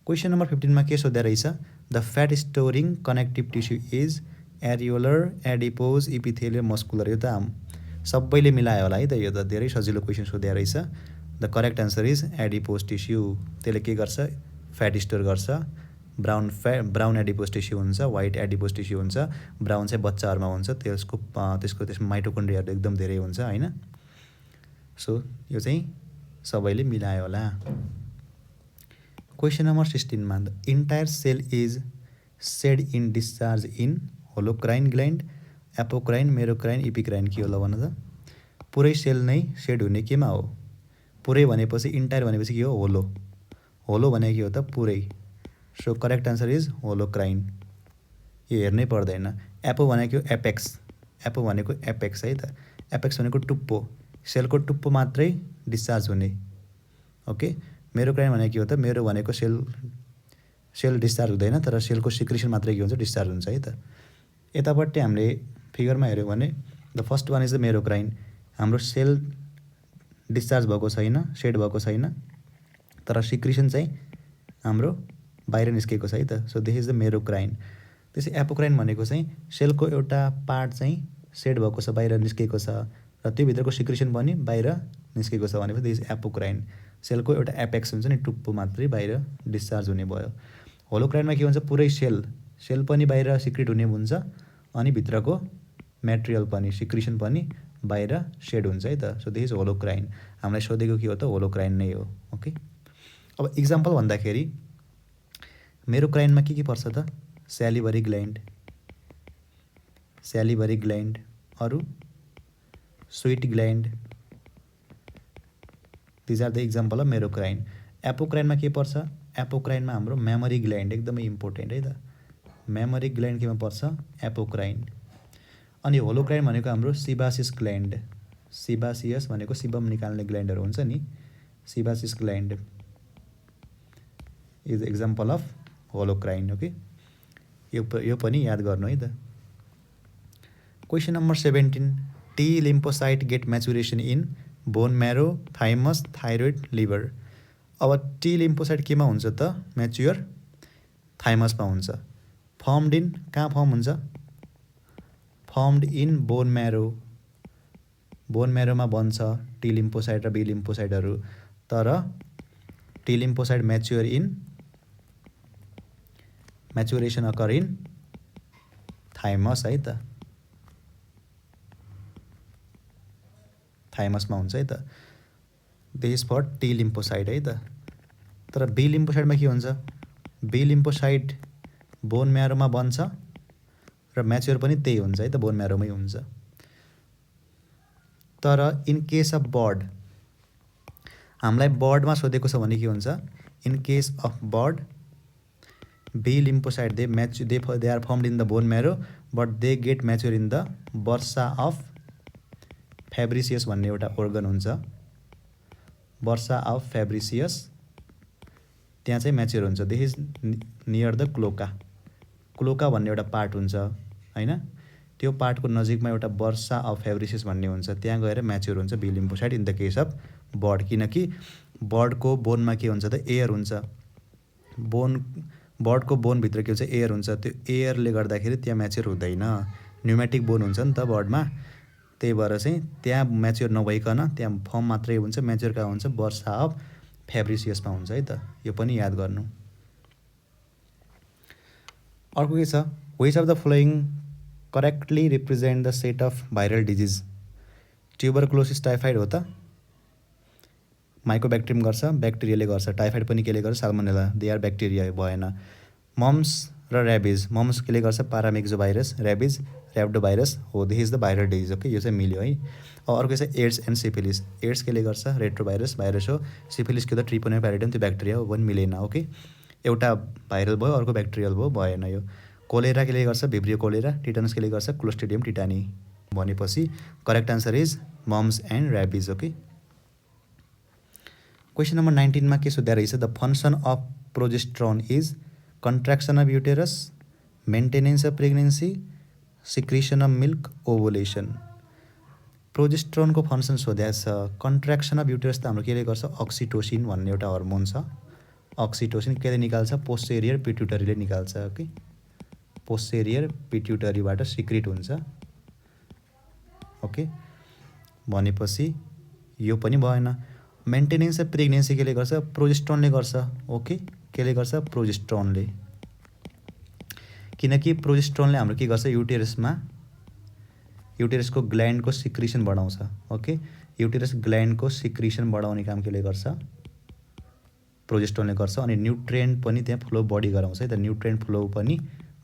क्वेसन नम्बर 15 मा के सोध्या रहेछ, the fat storing connective tissue is areolar, adipose, epithelium, muscular. यो त सबैले मिलायो होला है त, यो त धेरै सजिलो क्वेसन सोध्या रहेछ। The correct answer is adipose tissue. त्यसले के गर्छ, फ्याट स्टोर गर्छ। ब्राउन एडिपोज टिस्यु हुन्छ, व्हाइट एडिपोज टिस्यु हुन्छ। ब्राउन चाहिँ बच्चाहरूमा हुन्छ, त्यसमा माइटोकन्ड्रियाहरू एकदम धेरै हुन्छ होइन। सो यो चाहिँ सबैले मिलायो होला। क्वेसन नम्बर 16 मा, the entire cell is shed in discharge in holocrine gland, apocrine, merocrine, epicrine के होला भन त। पुरै सेल नै सेड हुने केमा हो, पुरै भनेपछि इन्टायर भनेपछि के हो, होलो। होलो भनेको के हो त, पुरै। So correct answer is holocrine. यो हेर्नै पर्दैन। एपो भनेको एपेक्स, एपो भनेको एपेक्स है त। एपेक्स भनेको टुप्पो, सेलको टुप्पो मात्रै डिस्चार्ज हुने। ओके, मेरोक्राइन भनेको के हो त, मेरो भनेको सेल डिस्चार्ज हुँदैन, तर सेलको सिक्रेसन मात्रै के हुन्छ, डिस्चार्ज हुन्छ है त। यतापट्टि हामीले फिगरमा हेऱ्यौँ भने the first one is the merocrine, हाम्रो सेल डिस्चार्ज भएको छैन, सेड भएको छैन, तर सिक्रेसन चाहिँ हाम्रो बाहिर निस्केको छ है त। So this is the merocrine. त्यसै एपोक्राइन भनेको चाहिँ सेलको एउटा पार्ट चाहिँ सेड भएको छ, बाहिर निस्केको छ, र त्यो भित्रको सिक्रेसन पनि बाहिर निस्केको छ भनेपछि दिस इज एपोक्राइन। सेलको एउटा एपेक्स हुन्छ नि, टुप्पो मात्रै बाहिर डिस्चार्ज हुने भयो। होलोक्राइनमा के हुन्छ, पुरै सेल पनि बाहिर सिक्रेट हुने हुन्छ, अनि भित्रको मेटेरियल पनि, सिक्रेसन पनि बाहिर सेड हुन्छ है त। So this is holocrine. हामीलाई सोधेको के हो त, होलोक्राइन नै हो। ओके, अब इक्जाम्पल भन्दाखेरि मेरोक्राइनमा के पर्छ त, स्यालिभरी ग्ल्यान्ड, स्यालिभरी ग्ल्यान्ड, अरू sweat gland, these are the example of merocrine. एपोक्राइनमा के पर्छ, एपोक्राइनमा हाम्रो मेमोरी ग्ल्यान्ड एकदमै इम्पोर्टेन्ट है त। मेमोरी ग्ल्यान्ड केमा पर्छ, एपोक्राइन। अनि होलोक्राइन भनेको हाम्रो सिबासिस ग्ल्यान्ड, सिबासियस भनेको सिबम निकाल्ने ग्ल्यान्डहरू हुन्छ नि, sebaceous gland is example of holocrine. Okay, यो पनि याद गर्नु है त। Question number 17, T lymphocyte get maturation in bone marrow, thymus, thyroid, liver. अब टी लिम्फोसाइट केमा हुन्छ त, म्याच्योर थाइमसमा हुन्छ। फर्मड इन कहाँ फर्म हुन्छ, formed in bone marrow, bone म्यारोमा बन्छ टी लिम्फोसाइट र बी लिम्फोसाइटहरू, तर T lymphocyte maturation occur in thymus है त, थाइमसमा हुन्छ है त। दिस फर टी लिम्फोसाइट है त। तर बी लिम्फोसाइटमा के हुन्छ, बी लिम्फोसाइट बोन म्यारोमा बन्छ र म्याच्योर पनि त्यही हुन्छ है त, बोन म्यारोमै हुन्छ। तर इन केस अफ बर्ड, हामीलाई बर्डमा सोधेको छ भने के हुन्छ, in case of bird B lymphocyte they are formed in the bone marrow but they get mature in the bursa of Fabricius भन्ने एउटा अर्गन हुन्छ, बर्सा अफ फेब्रिसियस, त्यहाँ चाहिँ म्याच्योर हुन्छ। This is near the cloaca, cloaca भन्ने एउटा part हुन्छ होइन, त्यो पार्टको नजिकमा एउटा बर्सा अफ फेब्रिसियस भन्ने हुन्छ, त्यहाँ गएर म्याच्योर हुन्छ B lymphocyte in the case of bird. किनकि बर्डको बोनमा के हुन्छ त, एयर हुन्छ, बर्डको बोनभित्र के हुन्छ, एयर हुन्छ, त्यो एयरले गर्दाखेरि त्यहाँ म्याच्योर हुँदैन, न्युमेटिक बोन हुन्छ नि त बर्डमा, त्यही भएर चाहिँ त्यहाँ म्याच्योर नभइकन त्यहाँ फर्म मात्रै हुन्छ, म्याच्योर कहाँ हुन्छ, बर्सा अफ फेब्रिसियसमा हुन्छ है त। यो पनि याद गर्नु। अर्को के छ, which of the following correctly represent the set of viral disease. Tuberculosis typhoid हो त, माइकोब्याक्टेरियम गर्छ, ब्याक्टेरियाले गर्छ। टाइफाइड पनि केले गर्छ, साल्मोनेला, दे आर ब्याक्टेरिया भएन। मम्स र ऱ्याबिज, मम्स केले गर्छ, पारामिक्जो भाइरस, ऱ्याबिज ऱ्याप्डोभाइरस हो, this is the viral disease. Okay, यो चाहिँ मिल्यो है। अर्को चाहिँ एड्स एन्ड सिफिलिस। एड्स केले गर्छ? रेट्रोभाइरस भाइरस हो। सिफिलिस के त ट्रिपोनिया प्यारिडियम, त्यो ब्याक्टेरिया हो, पनि मिलेन। ओके, एउटा भाइरल भयो, अर्को ब्याक्टेरियल भयो, भएन यो। कोलेरा केले गर्छ? Vibrio cholera. टिटनस केले गर्छ? Clostridium tetani. भनेपछि correct answer is mumps and rabies. Okay, question number 19 मा के सोध्या रहेछ? The function of progesterone is contraction of uterus, maintenance of pregnancy, secretion of milk, ovulation. प्रोजेस्ट्रोनको फङ्सन सोध्या छ। कन्ट्र्याक्सन अफ युटेरस त हाम्रो केले गर्छ? अक्सिटोसिन भन्ने एउटा हर्मोन छ। अक्सिटोसिन केले निकाल्छ? पोस्टेरियर पिट्युटरीले निकाल्छ। ओके, पोस्टेरियर पिट्युटरीबाट सिक्रिट हुन्छ। ओके, भनेपछि यो पनि भएन। मेन्टेनेन्स अफ प्रेग्नेन्सी केले गर्छ? प्रोजेस्ट्रोनले गर्छ। ओके, केले गर्छ? प्रोजेस्ट्रोनले। किनकि प्रोजेस्ट्रोनले हाम्रो के गर्छ? युटेरसको ग्ल्यान्डको सिक्रिसन बढाउँछ। ओके, युटेरस ग्ल्यान्डको सिक्रिसन बढाउने काम केले गर्छ? प्रोजेस्ट्रोनले गर्छ। अनि न्युट्रिएन्ट पनि त्यहाँ फ्लो बढी गराउँछ है त, न्युट्रिएन्ट फ्लो पनि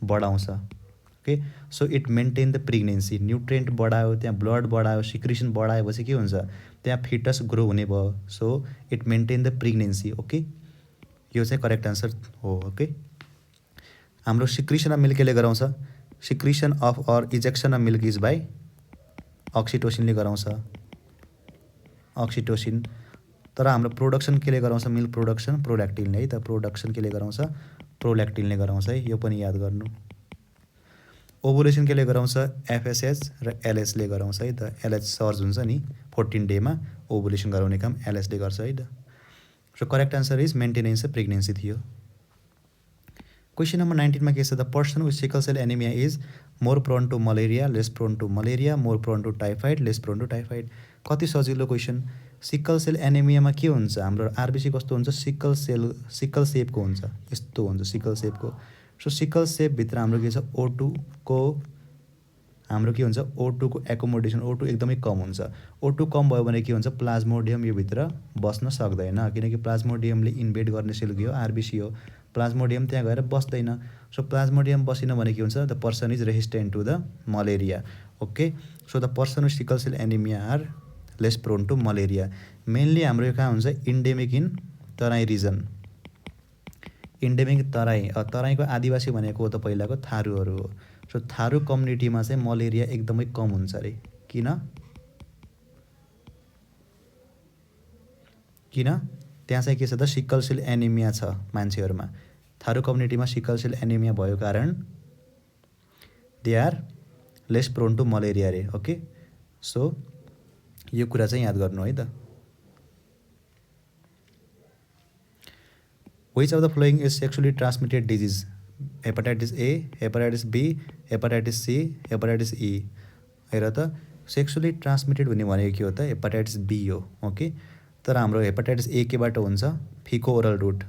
बढाउँछ। Okay, so it maintain the pregnancy. Nutrient बढायो, त्यहाँ ब्लड बढायो, सिक्रिसन बढाएपछि के हुन्छ? त्यहाँ फिटस ग्रो हुने भयो। So it maintain the pregnancy. Okay, यो चाहिँ करेक्ट आन्सर हो। ओके, हाम्रो सिक्रिसन अफ मिल्क केले गराउँछ? Secretion of or ejection of milk is by अक्सिटोसिनले गराउँछ। अक्सिटोसिन। तर हाम्रो प्रोडक्सन केले गराउँछ? मिल्क प्रोडक्सन प्रोल्याक्टिनले है त। प्रोडक्सन केले गराउँछ? प्रोल्याक्टिनले गराउँछ है, यो पनि याद गर्नु। ओभुलेसन केले गराउँछ? एफएसएच र एलएचले गराउँछ है त। एलएच सर्ज हुन्छ नि 14 डेमा, ओभुलेसन गराउने काम एलएचले गर्छ है त। So correct answer is maintenance of pregnancy थियो। क्वेसन नम्बर 19 मा के छ? The person with sickle cell anaemia is more prone to malaria, less prone to malaria, more prone to typhoid, less prone to typhoid. कति सजिलो question. Sickle sale एनिमियामा के हुन्छ? हाम्रो RBC कस्तो हुन्छ? सिकल सेपको हुन्छ, यस्तो हुन्छ सिकल सेपको। सो सिकल सेपभित्र हाम्रो के छ? O2 को हाम्रो के हुन्छ? O2 को एकोमोडेसन, O2 एकदमै कम हुन्छ। O2 कम भयो भने के हुन्छ? प्लाज्मोडियम यो भित्र बस्न सक्दैन, किनकि प्लाज्मोडियमले इन्भेड गर्ने सेल के हो? आरबिसी हो। प्लाज्मोडियम त्यहाँ गएर बस्दैन। सो प्लाज्मोडियम बसिन भने के हुन्छ? The person is resistant to the malaria. Okay, so the person with sickle cell anaemia are less prone to malaria. Mainly हाम्रो यो कहाँ हुन्छ? Endemic in Terai region. Endemic Terai, तराईको आदिवासी भनेको हो त पहिलाको थारूहरू हो। सो थारू कम्युनिटीमा चाहिँ मलेरिया एकदमै कम हुन्छ अरे। किन? त्यहाँ चाहिँ के छ त? सिकल सेल एनिमिया छ मान्छेहरूमा। थारू कम्युनिटीमा सिकल सेल एनिमिया भएको कारण they are less prone to malaria रे। ओके, सो यो कुरा चाहिँ याद गर्नु है त। Which of the following is sexually transmitted disease? Hepatitis A, hepatitis B, hepatitis C, hepatitis E. हेर त, सेक्सुअली ट्रान्समिटेड हुने भनेको के हो त? हेपाटाइटिस बी हो। ओके, तर हाम्रो हेपाटाइटिस ए केबाट हुन्छ? Faeco oral route.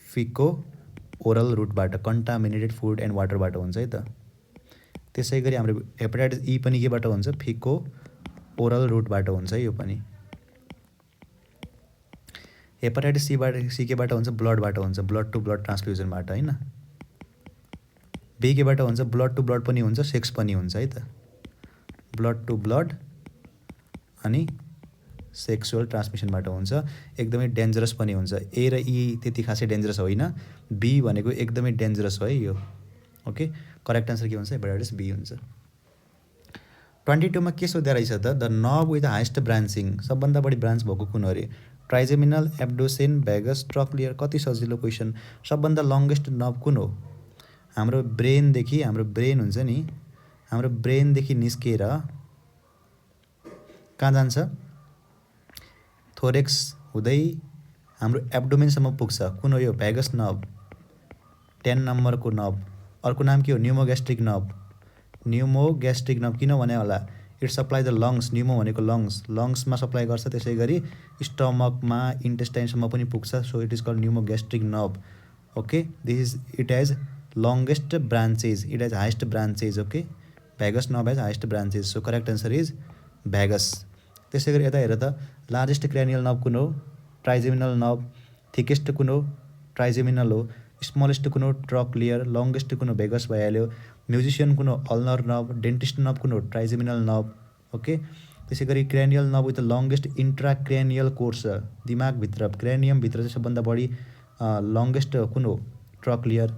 Faeco oral रुटबाट, कन्टामिनेटेड फुड एन्ड वाटरबाट हुन्छ है त। त्यसै गरी हाम्रो हेपाटाइटिस ई पनि केबाट हुन्छ? फिको ओरल रुटबाट हुन्छ है यो पनि। हेपाटाइटिस सी केबाट हुन्छ? ब्लडबाट हुन्छ, ब्लड टु ब्लड ट्रान्सफ्युजनबाट होइन। बी केबाट हुन्छ? ब्लड टु ब्लड पनि हुन्छ, सेक्स पनि हुन्छ है त। ब्लड टु ब्लड अनि सेक्सुअल ट्रान्समिसनबाट हुन्छ, एकदमै डेन्जरस पनि हुन्छ। ए र ई त्यति खासै डेन्जरस होइन, बी भनेको एकदमै डेन्जरस हो है यो। ओके, करेक्ट आन्सर के हुन्छ? हेपाटाइटिस बी हुन्छ। 22 मा के सोध्या रहेछ त? द नर्भ विथ हाइएस्ट ब्रान्चिङ, सबभन्दा बढी ब्रान्च भएको कुन अरे? ट्राइजेमिनल, एब्डोसेन, भ्यागस, ट्रक्लियर। कति सजिलो क्वेसन। सबभन्दा लङ्गेस्ट नर्भ कुन हो? हाम्रो ब्रेनदेखि, हाम्रो ब्रेन हुन्छ नि, हाम्रो ब्रेनदेखि निस्केर कहाँ जान्छ? थोरेक्स हुँदै हाम्रो एब्डोमेनसम्म पुग्छ। कुन हो यो? भ्यागस नर्भ, 10 नम्बरको नर्भ। अर्को नाम के हो? न्युमोग्यास्ट्रिक नर्भ। न्युमोग्यास्ट्रिक नर्भ किन भने होला? It supply the lungs. Pneumo भनेको लङ्स, लङ्समा सप्लाई गर्छ, त्यसै गरी स्टमकमा, इन्टेस्टाइनसम्म पनि पुग्छ। So it is called pneumogastric nerve. Okay, it has longest branches, it has highest branches. Okay, vagus nerve has highest branches. So correct answer is vagus. त्यसै गरी यता हेर त, लार्जेस्ट क्रेनियल नर्भ कुन हो? Trigeminal nerve. थिकेस्ट कुन हो? Trigeminal हो। स्मलेस्ट कुनो ट्रक्लियर, लङ्गेस्ट कुनो भेगस भइहाल्यो, म्युजिसियन कुनो अल्नर नर्भ, डेन्टिस्ट नर्भ कुनो ट्राइजेमिनल नर्भ। ओके, त्यसै गरी cranial nerve with the longest intracranial course छ, दिमागभित्र क्रेनियमभित्र चाहिँ सबभन्दा बढी लङ्गेस्ट कुनो trochlear.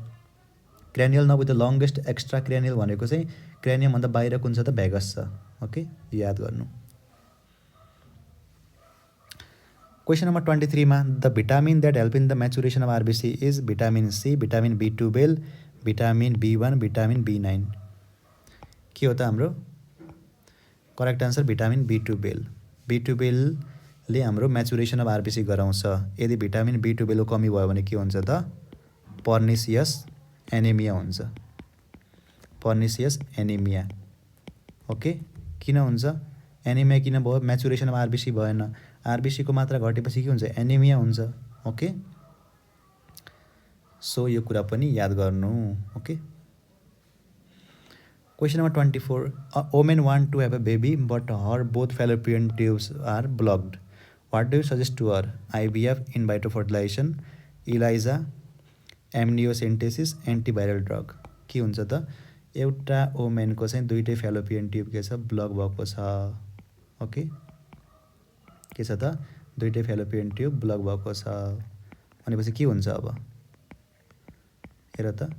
Cranial nerve with the longest extra cranial भनेको चाहिँ क्रेनियमभन्दा बाहिर कुन छ त भेगस छ। ओके, याद गर्नु। क्वेसन नम्बर 23 मा the vitamin that help in the maturation of RBC is vitamin C, vitamin B12, vitamin B1, vitamin B9। के हो त हाम्रो करेक्ट आन्सर भिटामिन B12। B12ले हाम्रो म्याचुरेसन अफ आरबिसी गराउँछ। यदि भिटामिन B12 को कमी भयो भने के हुन्छ त पर्निसियस एनिमिया हुन्छ, पर्निसियस एनिमिया। ओके, किन हुन्छ एनिमिया? किन भयो? म्याचुरेसन अफ आरबिसी भएन, आरबिसी को मात्रा घटेपछि के हुन्छ एनिमिया हुन्छ। ओके, सो यो कुरा पनि याद गर्नु। Okay, question number 24 a women want to have a baby but her both fallopian tubes are blocked, what do you suggest to her? IVF, in vitro fertilisation, ELISA, amniocentesis, antiviral drug. के हुन्छ त एउटा वुमेनको चाहिँ दुईटै fallopian tube के छ block भएको छ। ओके, के छ त दुईटै फेलोपियन ट्युब ब्लक भएको छ भनेपछि के हुन्छ? अब हेर त,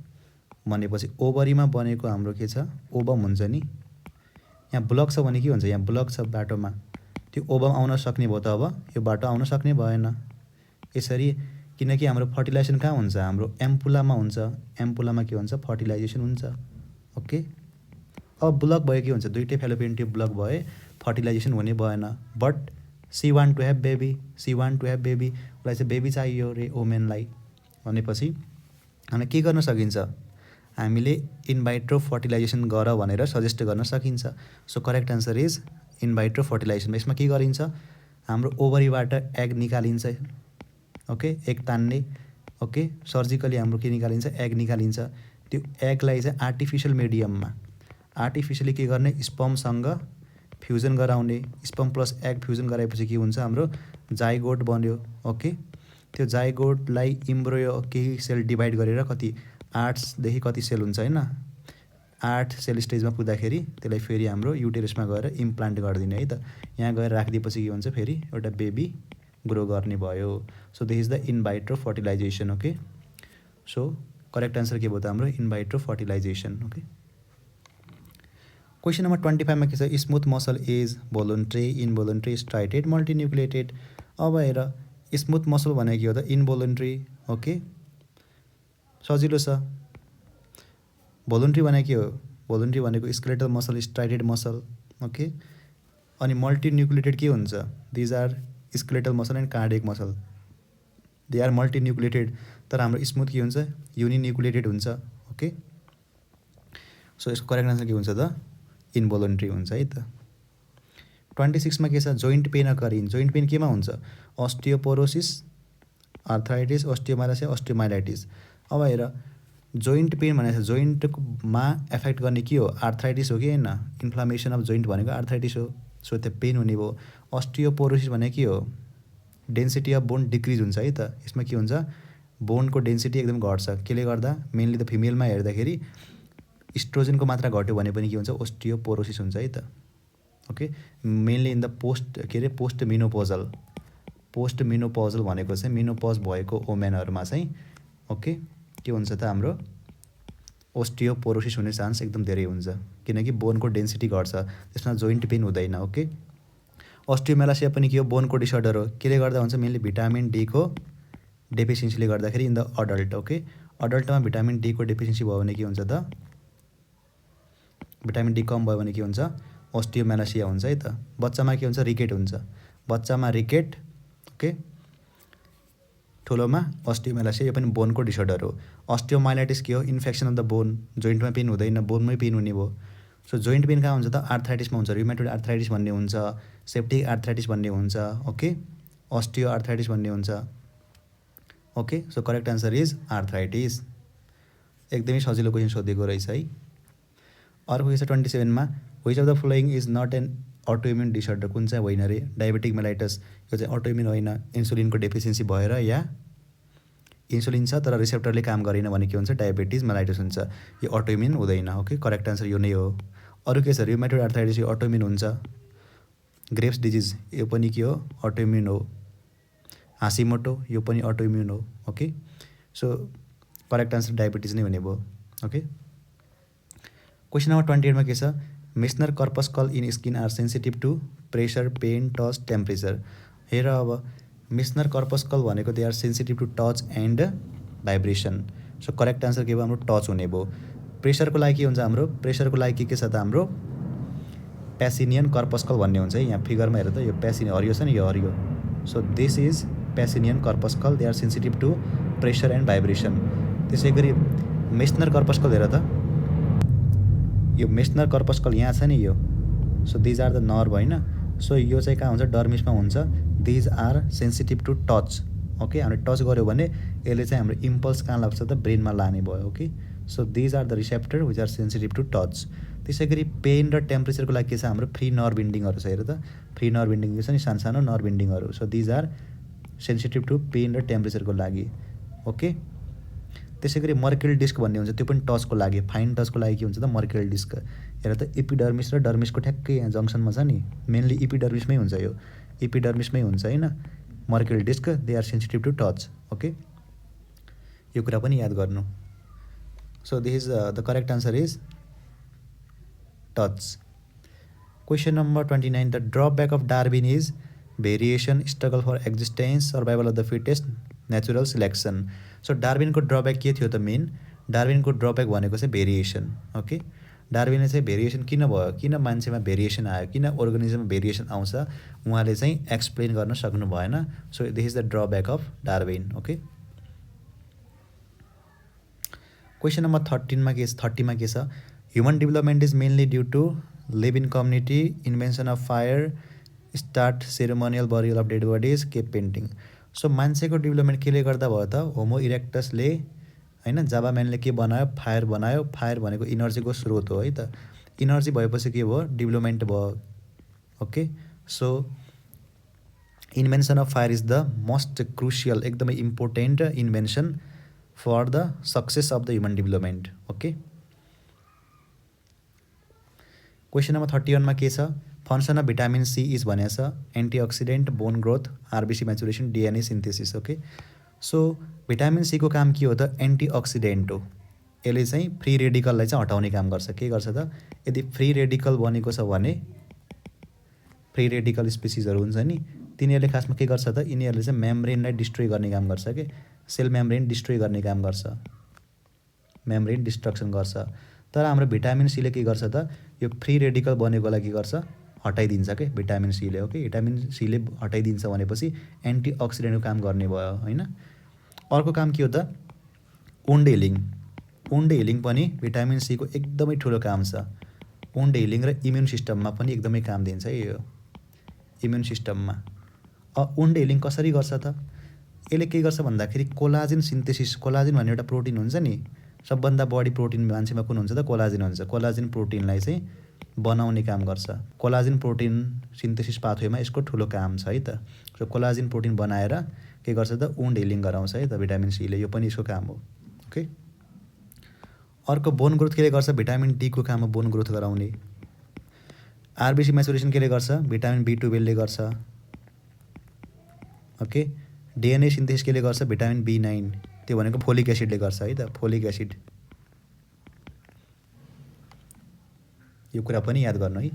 भनेपछि ओभरीमा बनेको हाम्रो के छ ओभम हुन्छ नि, यहाँ ब्लक छ भने के हुन्छ? यहाँ ब्लक छ बाटोमा, त्यो ओभम आउन सक्ने भयो त अब यो बाटो आउन सक्ने भएन। यसरी किनकि हाम्रो फर्टिलाइजेसन कहाँ हुन्छ? हाम्रो एम्पुलामा हुन्छ, एम्पुलामा के हुन्छ फर्टिलाइजेसन हुन्छ। ओके, अब ब्लक भयो के हुन्छ? दुईटै फेलोपियन ट्युब ब्लक भए फर्टिलाइजेसन हुने भएन। But she want to have baby, she want to have baby, उसलाई चाहिँ बेबी चाहियो रे वुमेनलाई भनेपछि हामी के गर्न सकिन्छ? हामीले इनभाइट्रो फर्टिलाइजेसन गर भनेर सजेस्ट गर्न सकिन्छ। So correct answer is in vitro fertilisation. यसमा के गरिन्छ? हाम्रो ओभरीबाट एग निकालिन्छ। ओके, एग तान्ने। ओके, सर्जिकली हाम्रो के निकालिन्छ? एग निकालिन्छ। त्यो एगलाई चाहिँ आर्टिफिसियल मिडियममा आर्टिफिसियली के गर्ने? स्पर्मसँग फ्युजन गराउने। स्पर्म प्लस एग फ्युजन गराएपछि के हुन्छ? हाम्रो जाइगोट बन्यो। ओके, त्यो जाइगोटलाई इम्ब्रोयो केही सेल डिभाइड गरेर कति 8 देखि कति सेल हुन्छ हैन, 8 सेल स्टेजमा पुग्दाखेरि त्यसलाई फेरि हाम्रो युटेरसमा गएर इम्प्लान्ट गरिदिने है त। यहाँ गएर राखिदिएपछि के हुन्छ? फेरि एउटा बेबी ग्रो गर्ने भयो। So this is the in vitro fertilisation. Okay, so correct answer के भयो त हाम्रो in vitro fertilisation. Okay, question number 25 मा के छ? Smooth muscle is voluntary, involuntary, striated, multinucleated. अब हेर स्मुथ मसल भनेको के हो त? इनभोलुन्ट्री। ओके, सजिलो छ। भोलुन्ट्री भनेको के हो? भोलुन्ट्री भनेको skeletal muscle, striated muscle. Okay, अनि मल्टिन्युक्लिएटेड के हुन्छ? These are skeletal muscle and cardiac muscle, they are multinucleated. तर हाम्रो स्मुथ के हुन्छ? युनिन्युक्लिएटेड हुन्छ। ओके, सो यसको करेक्ट आन्सर के हुन्छ त? इनभोलुन्ट्री हुन्छ है त। 26 मा के छ? Joint pain occurring. Joint pain केमा हुन्छ? Osteoporosis, arthritis, osteomalacia, osteomyelitis. अब हेर जोइन्ट पेन भनेको जोइन्टमा एफेक्ट गर्ने के हो? आर्थराइटिस हो कि हैन? इन्फ्लामेसन अफ जोइन्ट भनेको आर्थराइटिस हो। सो त्यो पेन हुने भयो। अस्टियोपोरोसिस भनेको के हो? डेन्सिटी अफ बोन डिक्रिज हुन्छ है त। यसमा के हुन्छ? बोनको डेन्सिटी एकदम घट्छ। केले गर्दा? मेनली त फिमेलमा हेर्दाखेरि इस्ट्रोजनको मात्रा घट्यो भने पनि के हुन्छ? ओस्टियोपोरोसिस हुन्छ है त। Okay, mainly in the post menopausal. Post menopausal भनेको चाहिँ मिनोपज भएको वुमेनहरुमा चाहिँ ओके के हुन्छ त? हाम्रो ओस्टियोपोरोसिस हुने चान्स एकदम धेरै हुन्छ, किनकि बोनको डेन्सिटी घट्छ, त्यसमा जोइन्ट पेन हुँदैन। ओके, अस्टियोमेलासिया पनि के हो? बोनको डिसअर्डर हो। केले गर्दा हुन्छ? मेनली भिटामिन डी को डेफिसिएन्सीले गर्दाखेरि इन द अडल्ट। ओके, अडल्टमा भिटामिन डी को डेफिसिएन्सी भयो भने के हुन्छ त? भिटामिन डी कम भयो भने के हुन्छ? अस्टियोमेलासिया हुन्छ है त। बच्चामा के हुन्छ? रिकेट हुन्छ। बच्चामा रिकेट। ओके, ठुलोमा अस्टियोमेलासिया, यो पनि बोनको डिसअर्डर हो। अस्टियोमाइलाइटिस के हो? Infection of the bone. जोइन्टमा पेन हुँदैन, बोनमै पेन हुने भयो। सो जोइन्ट पेन कहाँ हुन्छ त? आर्थराइटिसमा हुन्छ। रुमेटोइड आर्थराइटिस भन्ने हुन्छ, सेप्टिक आर्थराइटिस भन्ने हुन्छ। ओके, अस्टियो आर्थराइटिस भन्ने हुन्छ। Okay, so correct answer is arthritis. एकदमै सजिलो क्वेसन सोधेको रहेछ है। अर्को के छ 27 मा? Which of the following is not an autoimmune disorder. कुन चाहिँ होइन रे? डायबेटिक मेलाइटस, यो चाहिँ अटोइम्युन होइन, इन्सुलिनको डेफिसिएन्सी भएर या इन्सुलिन छ तर रिसेप्टरले काम गरेन भने के हुन्छ, डायबिटिज मेलाइटस हुन्छ। यो अटोइम्युन हुँदैन। ओके, करेक्ट आन्सर यो नै हो। अरू के छ, र्युमेटोइड आर्थराइटिस यो अटोइम्युन हुन्छ। ग्रेव्स डिजिज यो पनि के हो, अटोइम्युन हो। हासिमोटो यो पनि अटोइम्युन हो। Okay, so correct answer diabetes नै हुने भयो। ओके, क्वेसन नम्बर 28 मा के छ, Meissner corpuscle in skin are sensitive to pressure, pain, touch, temperature. हेर अब मेसनर कर्पस्कल भनेको they are sensitive to touch and vibration. So correct answer के भयो, हाम्रो टच हुने भयो। प्रेसरको लागि के हुन्छ हाम्रो, प्रेसरको लागि के छ त हाम्रो प्यासिनियन कर्पस्कल भन्ने हुन्छ है। यहाँ फिगरमा हेर त, यो प्यासिनियन हरियो छ नि, यो हरियो। So this is Pacinian corpuscle, they are sensitive to pressure and vibration. त्यसै गरी मेसनर कर्पस्कल हेर त, यो मेसनर कर्पस्कल यहाँ छ नि यो। So these are the nerve होइन। सो यो चाहिँ कहाँ हुन्छ, डर्मिसमा हुन्छ। These are sensitive to touch. Okay, हामीले टच गऱ्यो भने यसले चाहिँ हाम्रो इम्पल्स कहाँ लाग्छ त, ब्रेनमा लाने भयो। Okay, so these are the receptor which are sensitive to touch. त्यसै गरी पेन र टेम्परेचरको लागि के छ, हाम्रो फ्री नर्भ इन्डिङहरू छ। हेर त, फ्री नर्भ इन्डिङ छ नि, सानो सानो नर्भ इन्डिङहरू। So these are sensitive to pain र टेम्परेचरको लागि। ओके, त्यसै गरी मर्क्युल डिस्क भन्ने हुन्छ, त्यो पनि टचको लागि, फाइन टचको लागि के हुन्छ त, मर्क्युल डिस्क। हेर त, एपिडर्मिस र डर्मिसको ठ्याक्कै यहाँ जङ्सनमा छ नि, मेनली एपिडर्मिसमै हुन्छ, यो एपिडर्मिसमै हुन्छ होइन। Merkel disc, they are sensitive to touch. Okay, यो कुरा पनि याद गर्नु। So this is the correct answer is touch. Question number 29, the drawback of Darwin is variation, struggle for existence, survival of the fittest, natural selection. So डार्विनको drawback के थियो त, main डार्विनको drawback भनेको चाहिँ भेरिएसन। ओके, डार्विनले चाहिँ variation किन भयो, किन मान्छेमा भेरिएसन आयो, किन अर्गनिजममा भेरिएसन आउँछ, उहाँले चाहिँ एक्सप्लेन गर्न सक्नु भएन। So this is the drawback of Darwin. Okay, question number 30 मा के छ, human development is mainly due to live in community, invention of fire, start ceremonial burial of dead bodies, cave painting. So मान्छेको development केले गर्दा भयो त, होमो इरेक्टसले होइन, जाबाम्यानले के बनायो, फायर बनायो। फायर भनेको इनर्जीको स्रोत हो है त। इनर्जी भएपछि के भयो, डेभलपमेन्ट भयो। Okay, so invention of fire is the most crucial, एकदमै important invention for the success of the human development. Okay, question number 31 मा के छ, function of vitamin C is भनेको छ antioxidant, bone growth, RBC maturation, DNA synthesis. Okay, so vitamin C को काम के हो त, एन्टिअक्सिडेन्ट हो। यसले चाहिँ फ्री रेडिकललाई चाहिँ हटाउने काम गर्छ। के गर्छ त, यदि फ्री रेडिकल बनेको छ भने, फ्री रेडिकल स्पेसिसहरू हुन्छ नि, तिनीहरूले खासमा के गर्छ त, यिनीहरूले चाहिँ मेम्ब्रेनलाई डिस्ट्रोय गर्ने काम गर्छ। के सेल मेम्ब्रेन डिस्ट्रोय गर्ने काम गर्छ, मेम्ब्रेन डिस्ट्रक्सन गर्छ। तर हाम्रो भिटामिन सीले के गर्छ त, यो फ्री रेडिकल बनेकोलाई के गर्छ, हटाइदिन्छ के भिटामिन सीले। ओके, भिटामिन सीले हटाइदिन्छ भनेपछि एन्टिअक्सिडेन्टको काम गर्ने भयो होइन। अर्को काम के हो त, वुन्ड हिलिङ। वुन्ड हिलिङ पनि भिटामिन सीको एकदमै ठुलो काम छ। वुन्ड हिलिङ र इम्युन सिस्टममा पनि एकदमै काम दिन्छ है यो, इम्युन सिस्टममा। वुन्ड हिलिङ कसरी गर्छ त, यसले के गर्छ भन्दाखेरि कोलाजिन सिन्थेसिस। कोलाजिन भन्ने एउटा प्रोटिन हुन्छ नि, सबभन्दा बढी प्रोटिन मान्छेमा कुन हुन्छ त, कोलाजिन हुन्छ। कोलाजिन प्रोटिनलाई चाहिँ बनाउने काम गर्छ। कोलाजिन प्रोटिन सिन्थेसिस पाथवेमा यसको ठुलो काम छ है त। सो कोलाजिन प्रोटिन बनाएर के गर्छ त, वुन्ड हिलिङ गराउँछ है त भिटामिन सीले, यो पनि यसको काम हो। ओके, अर्को बोन ग्रोथ केले गर्छ, भिटामिन डी को काम हो बोन ग्रोथ गराउने। आरबिसी म्याचुरेसन केले गर्छ, भिटामिन B12ले गर्छ। ओके, डिएनए सिन्थेसिस केले गर्छ, भिटामिन B9, त्यो भनेको फोलिक एसिडले गर्छ है त, फोलिक एसिड। यो कुरा पनि याद गर्नु है।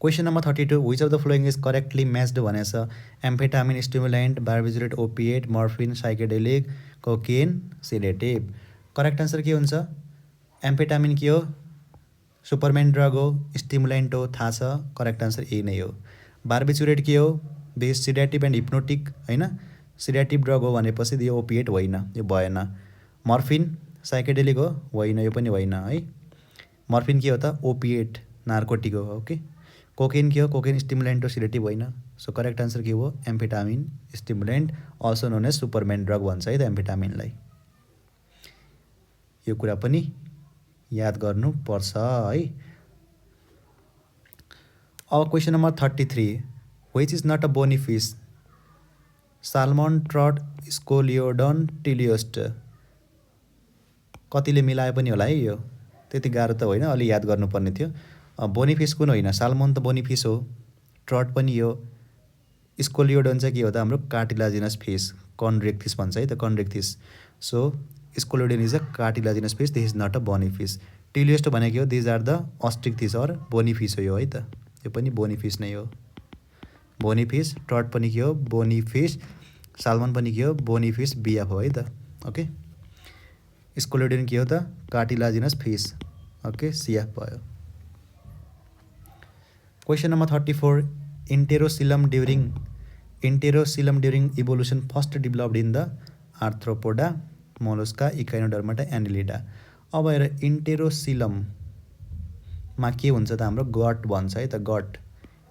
Question number 32, which of the following is correctly matched भनेको छ, amphetamine, stimulant, barbiturate, opiate, morphine, psychedelic, cocaine, sedative. Correct answer के हुन्छ, एम्फेटामिन के हो, सुपरम्यान ड्रग हो, स्टिमुलेन्ट हो, थाहा छ, करेक्ट आन्सर ए नै हो। बार्बिचुरेट के हो, बेस सिडेटिभ एन्ड हिप्नोटिक होइन, सिडेटिभ ड्रग हो भनेपछि यो ओपिएट होइन, यो भएन। मर्फिन साइकेडेलिक हो, होइन, यो पनि होइन है। मर्फिन के हो त, ओपिएट, नार्कोटिक हो। ओके, कोकेन के हो, कोकेन स्टिमुलेन्ट हो, सिडेटिभ होइन। सो करेक्ट आन्सर के हो, एम्फेटामिन स्टिमुलेन्ट, अल्सो नोन एज सुपरम्यान ड्रग भन्छ है त एम्फेटामिनलाई। यो कुरा पनि याद गर्नुपर्छ है। अब question number 33, which is not a bony fish, salmon, trout, scoliodon, टिलियोस्ट। कतिले मिलाए पनि होला है, यो त्यति गाह्रो त होइन, अलि याद गर्नुपर्ने थियो। बोनीफिस कुन होइन, साल्मन त बोनीफिस हो, ट्रट पनि हो, स्कोलियोडन चाहिँ के हो त हाम्रो कार्टिलाजिनस फिस, कन्ड्रेक्थिस भन्छ है त, Chondrichthyes. So Scoliodon is a cartilaginous fish, this is not a bony fish. Teleost भनेको हो these are the Osteichthyes or bony fish हो यो है त, यो पनि बोनीफिस नै हो। बोनीफिस, ट्रट पनि के हो बोनीफिस, साल्मन पनि के हो बोनीफिस बिएफ हो है त। ओके, स्कोलियोडन के हो त कार्टिलाजिनस फिस। ओके, सिएफ भयो। Question number 34, Enterocoelum during evolution first developed in the Arthropoda, Mollusca, Echinodermata, Annelida। अब हेर इन्टेरोसिलम मा के हुन्छ त हाम्रो गट भन्छ है त, गट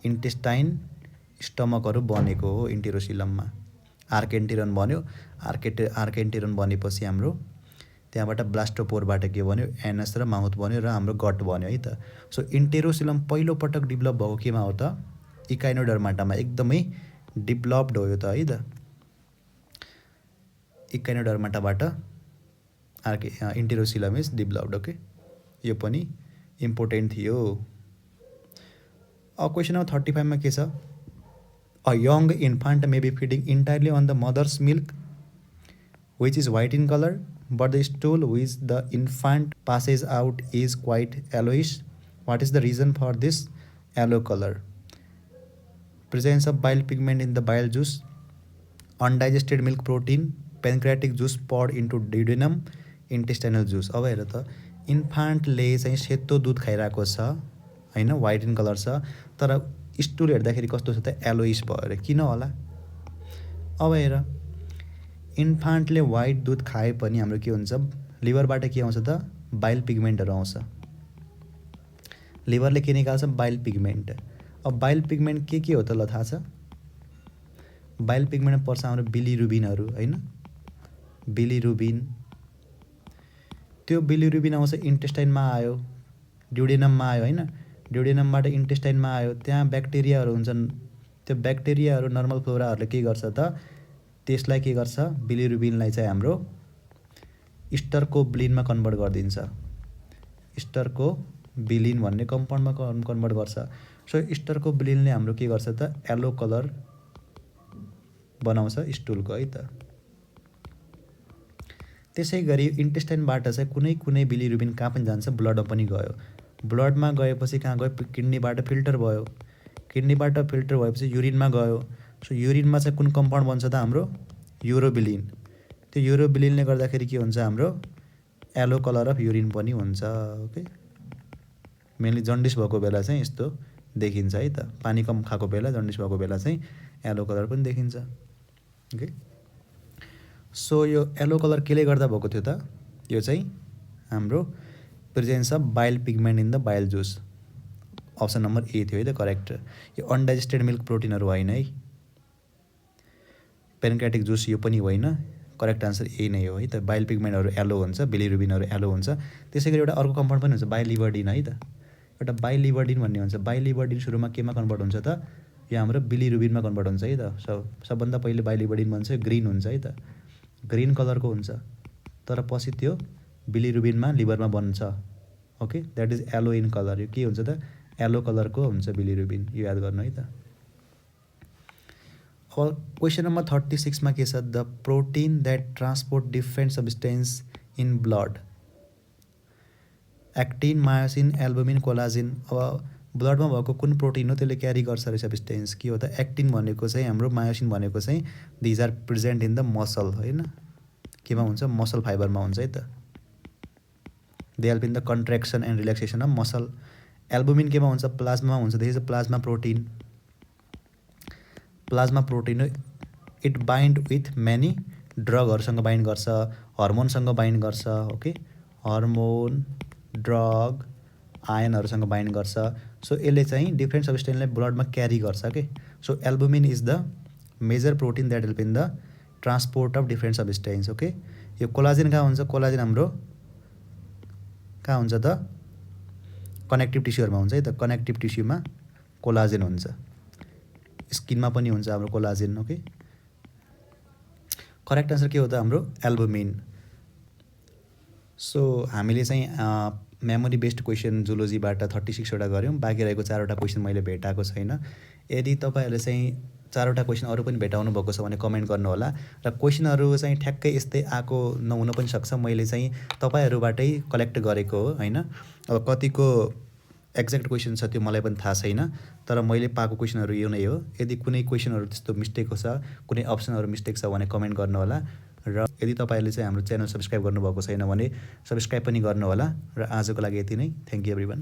इन्टेस्टाइन स्टमकहरू बनेको हो इन्टेरोसिलममा। आर्केन्टेरन बन्यो, आर्केन्टेरन बनेपछि हाम्रो त्यहाँबाट ब्लास्टोपोरबाट के बन्यो एनस र माउथ बन्यो र हाम्रो गट बन्यो है त। सो इन्टेरोसिलम पहिलोपटक डेभलप भएको केमा हो त इकाइनोडर्माटामा, एकदमै डेभलप्ड हो यो त है त। इकाइनोडर्माटाबाट इन्टेरोसिलम इज डेभलप्ड। ओके, यो पनि इम्पोर्टेन्ट थियो। अब क्वेसन नम्बर 35 मा के छ, a young infant may be feeding entirely on the mother's milk which is white in color, but the stool which the infant passes out is quite yellowish. What is the reason for this yellow color? Presence of bile pigment in the bile juice, undigested milk protein, pancreatic juice poured into duodenum, intestinal juice। अब हेर त इन्फान्टले चाहिँ सेतो दुध खाइरहेको छ होइन, white in colour छ, तर स्टुल हेर्दाखेरि कस्तो छ त येलोइस भयो अरे, किन होला? अब हेर इन्फान्टले व्हाइट दुध खाए पनि हाम्रो के हुन्छ, लिभरबाट के आउँछ त बाइल पिगमेन्टहरू आउँछ। लिभरले के निकाल्छ बाइल पिगमेन्ट। अब बाइल पिगमेन्ट के हो त ल थाहा छ? बाइल पिगमेन्टमा पर्छ हाम्रो बिलिरुबिनहरू होइन, बिलिरुबिन। त्यो बिलिरुबिन आउँछ इन्टेस्टाइनमा आयो, ड्युडेनममा आयो होइन, ड्युडेनमबाट इन्टेस्टाइनमा आयो, त्यहाँ ब्याक्टेरियाहरू हुन्छन्, त्यो ब्याक्टेरियाहरू नर्मल फ्लोराहरूले के गर्छ त त्यसलाई के गर्छ बिलिरुबिनलाई चाहिँ हाम्रो स्टर्कोबिलिनमा कन्भर्ट गरिदिन्छ, स्टर्कोबिलिन भन्ने कम्पाउन्डमा कन्भर्ट गर्छ। सो स्टर्कोबिलिनले हाम्रो के गर्छ त येलो कलर बनाउँछ स्टुलको है त। त्यसै गरी इन्टेस्टाइनबाट चाहिँ कुनै बिलिरुबिन कहाँ पनि जान्छ, ब्लडमा पनि गयो, ब्लडमा गएपछि कहाँ गयो किडनीबाट फिल्टर भयो, किडनीबाट फिल्टर भएपछि युरिनमा गयो। सो युरिनमा चाहिँ कुन कम्पाउन्ड बन्छ त हाम्रो युरोबिलिन। त्यो युरोबिलिनले गर्दाखेरि के हुन्छ हाम्रो येलो कलर अफ युरिन पनि हुन्छ। ओके, मेनली जन्डिस भएको बेला चाहिँ यस्तो देखिन्छ है त, पानी कम खाएको बेला जन्डिस भएको बेला चाहिँ येलो कलर पनि देखिन्छ। ओके, सो यो येलो कलर केले गर्दा भएको थियो त, यो चाहिँ हाम्रो presence of bile pigment in the bile juice, option number A थियो है त करेक्ट। यो अनडाइजेस्टेड मिल्क प्रोटिनहरू होइन है, पेनक्रेटिक जुस यो पनि होइन, करेक्ट आन्सर ए नै हो है त। बाइल पिगमेन्टहरू येलो हुन्छ, बिलिरुबिनहरू येलो हुन्छ। त्यसै गरी एउटा अर्को कम्पाउन्ड पनि हुन्छ बाइलिभर्डिन है त, एउटा बाइलिभर्डिन भन्ने हुन्छ। बाइलिभर्डिन सुरुमा केमा कन्भर्ट हुन्छ त, यो हाम्रो बिलिरुबिनमा कन्भर्ट हुन्छ है त। सबभन्दा पहिले बाइलिभर्डिन भन्छ ग्रिन हुन्छ है त, ग्रिन कलरको हुन्छ, तर पछि त्यो बिलिरुबिनमा लिभरमा बन्छ। Okay, that is yellow in colour. यो के हुन्छ त येलो कलरको हुन्छ बिलिरुबिन, यो याद गर्नु है त। अब क्वेसन नम्बर 36 मा के छ, the protein that transport different substance in blood, actin, myosin, albumin, collagen. अब ब्लडमा भएको कुन प्रोटिन हो त्यसले क्यारी गर्छ अरे सब्सटेन्स, के हो त एक्टिन भनेको चाहिँ हाम्रो, मायोसिन भनेको चाहिँ these are present in the muscle होइन, केमा हुन्छ मसल फाइबरमा हुन्छ है त, they help in the contraction and relaxation of muscle. Albumin केमा हुन्छ प्लाज्मा हुन्छ, this is plasma protein, plasma protein हो। इट बाइन्ड विथ मेनी ड्रगहरूसँग बाइन्ड गर्छ, हर्मोनसँग बाइन्ड गर्छ। ओके, हर्मोन, ड्रग, आयनहरूसँग बाइन्ड गर्छ। सो यसले चाहिँ डिफ्रेन्ट सब्सटेन्सलाई ब्लडमा क्यारी गर्छ के। So albumin is the major protein that help in the transport of different substance. Okay, यो कोलाजिन कहाँ हुन्छ, कोलाजिन हाम्रो कहाँ हुन्छ त कनेक्टिभ टिस्युहरूमा हुन्छ है त, कनेक्टिभ टिस्युमा कोलाजिन हुन्छ, स्किनमा पनि हुन्छ हाम्रो कोलाजिन। ओके, करेक्ट आन्सर के हो त हाम्रो एल्बुमिन। सो हामीले चाहिँ मेमोरी बेस्ड क्वेसन जुलोजीबाट 36 वटा गऱ्यौँ। बाँकी रहेको 4वटा क्वेसन मैले भेटाएको छैन। यदि तपाईँहरूले चाहिँ 4वटा क्वेसन अरू पनि भेटाउनु भएको छ भने कमेन्ट गर्नुहोला र क्वेसनहरू चाहिँ ठ्याक्कै यस्तै आएको नहुन पनि सक्छ। मैले चाहिँ तपाईँहरूबाटै कलेक्ट गरेको हो होइन। अब कतिको एक्ज्याक्ट क्वेसन छ त्यो मलाई पनि थाहा छैन, तर मैले पाएको क्वेसनहरू यो नै हो। यदि कुनै क्वेसनहरू त्यस्तो मिस्टेक छ, कुनै अप्सनहरू मिस्टेक छ भने कमेन्ट गर्नुहोला र यदि तपाईँहरूले चाहिँ हाम्रो च्यानल सब्सक्राइब गर्नुभएको छैन भने सब्सक्राइब पनि गर्नुहोला। र आजको लागि यति नै। Thank you everyone.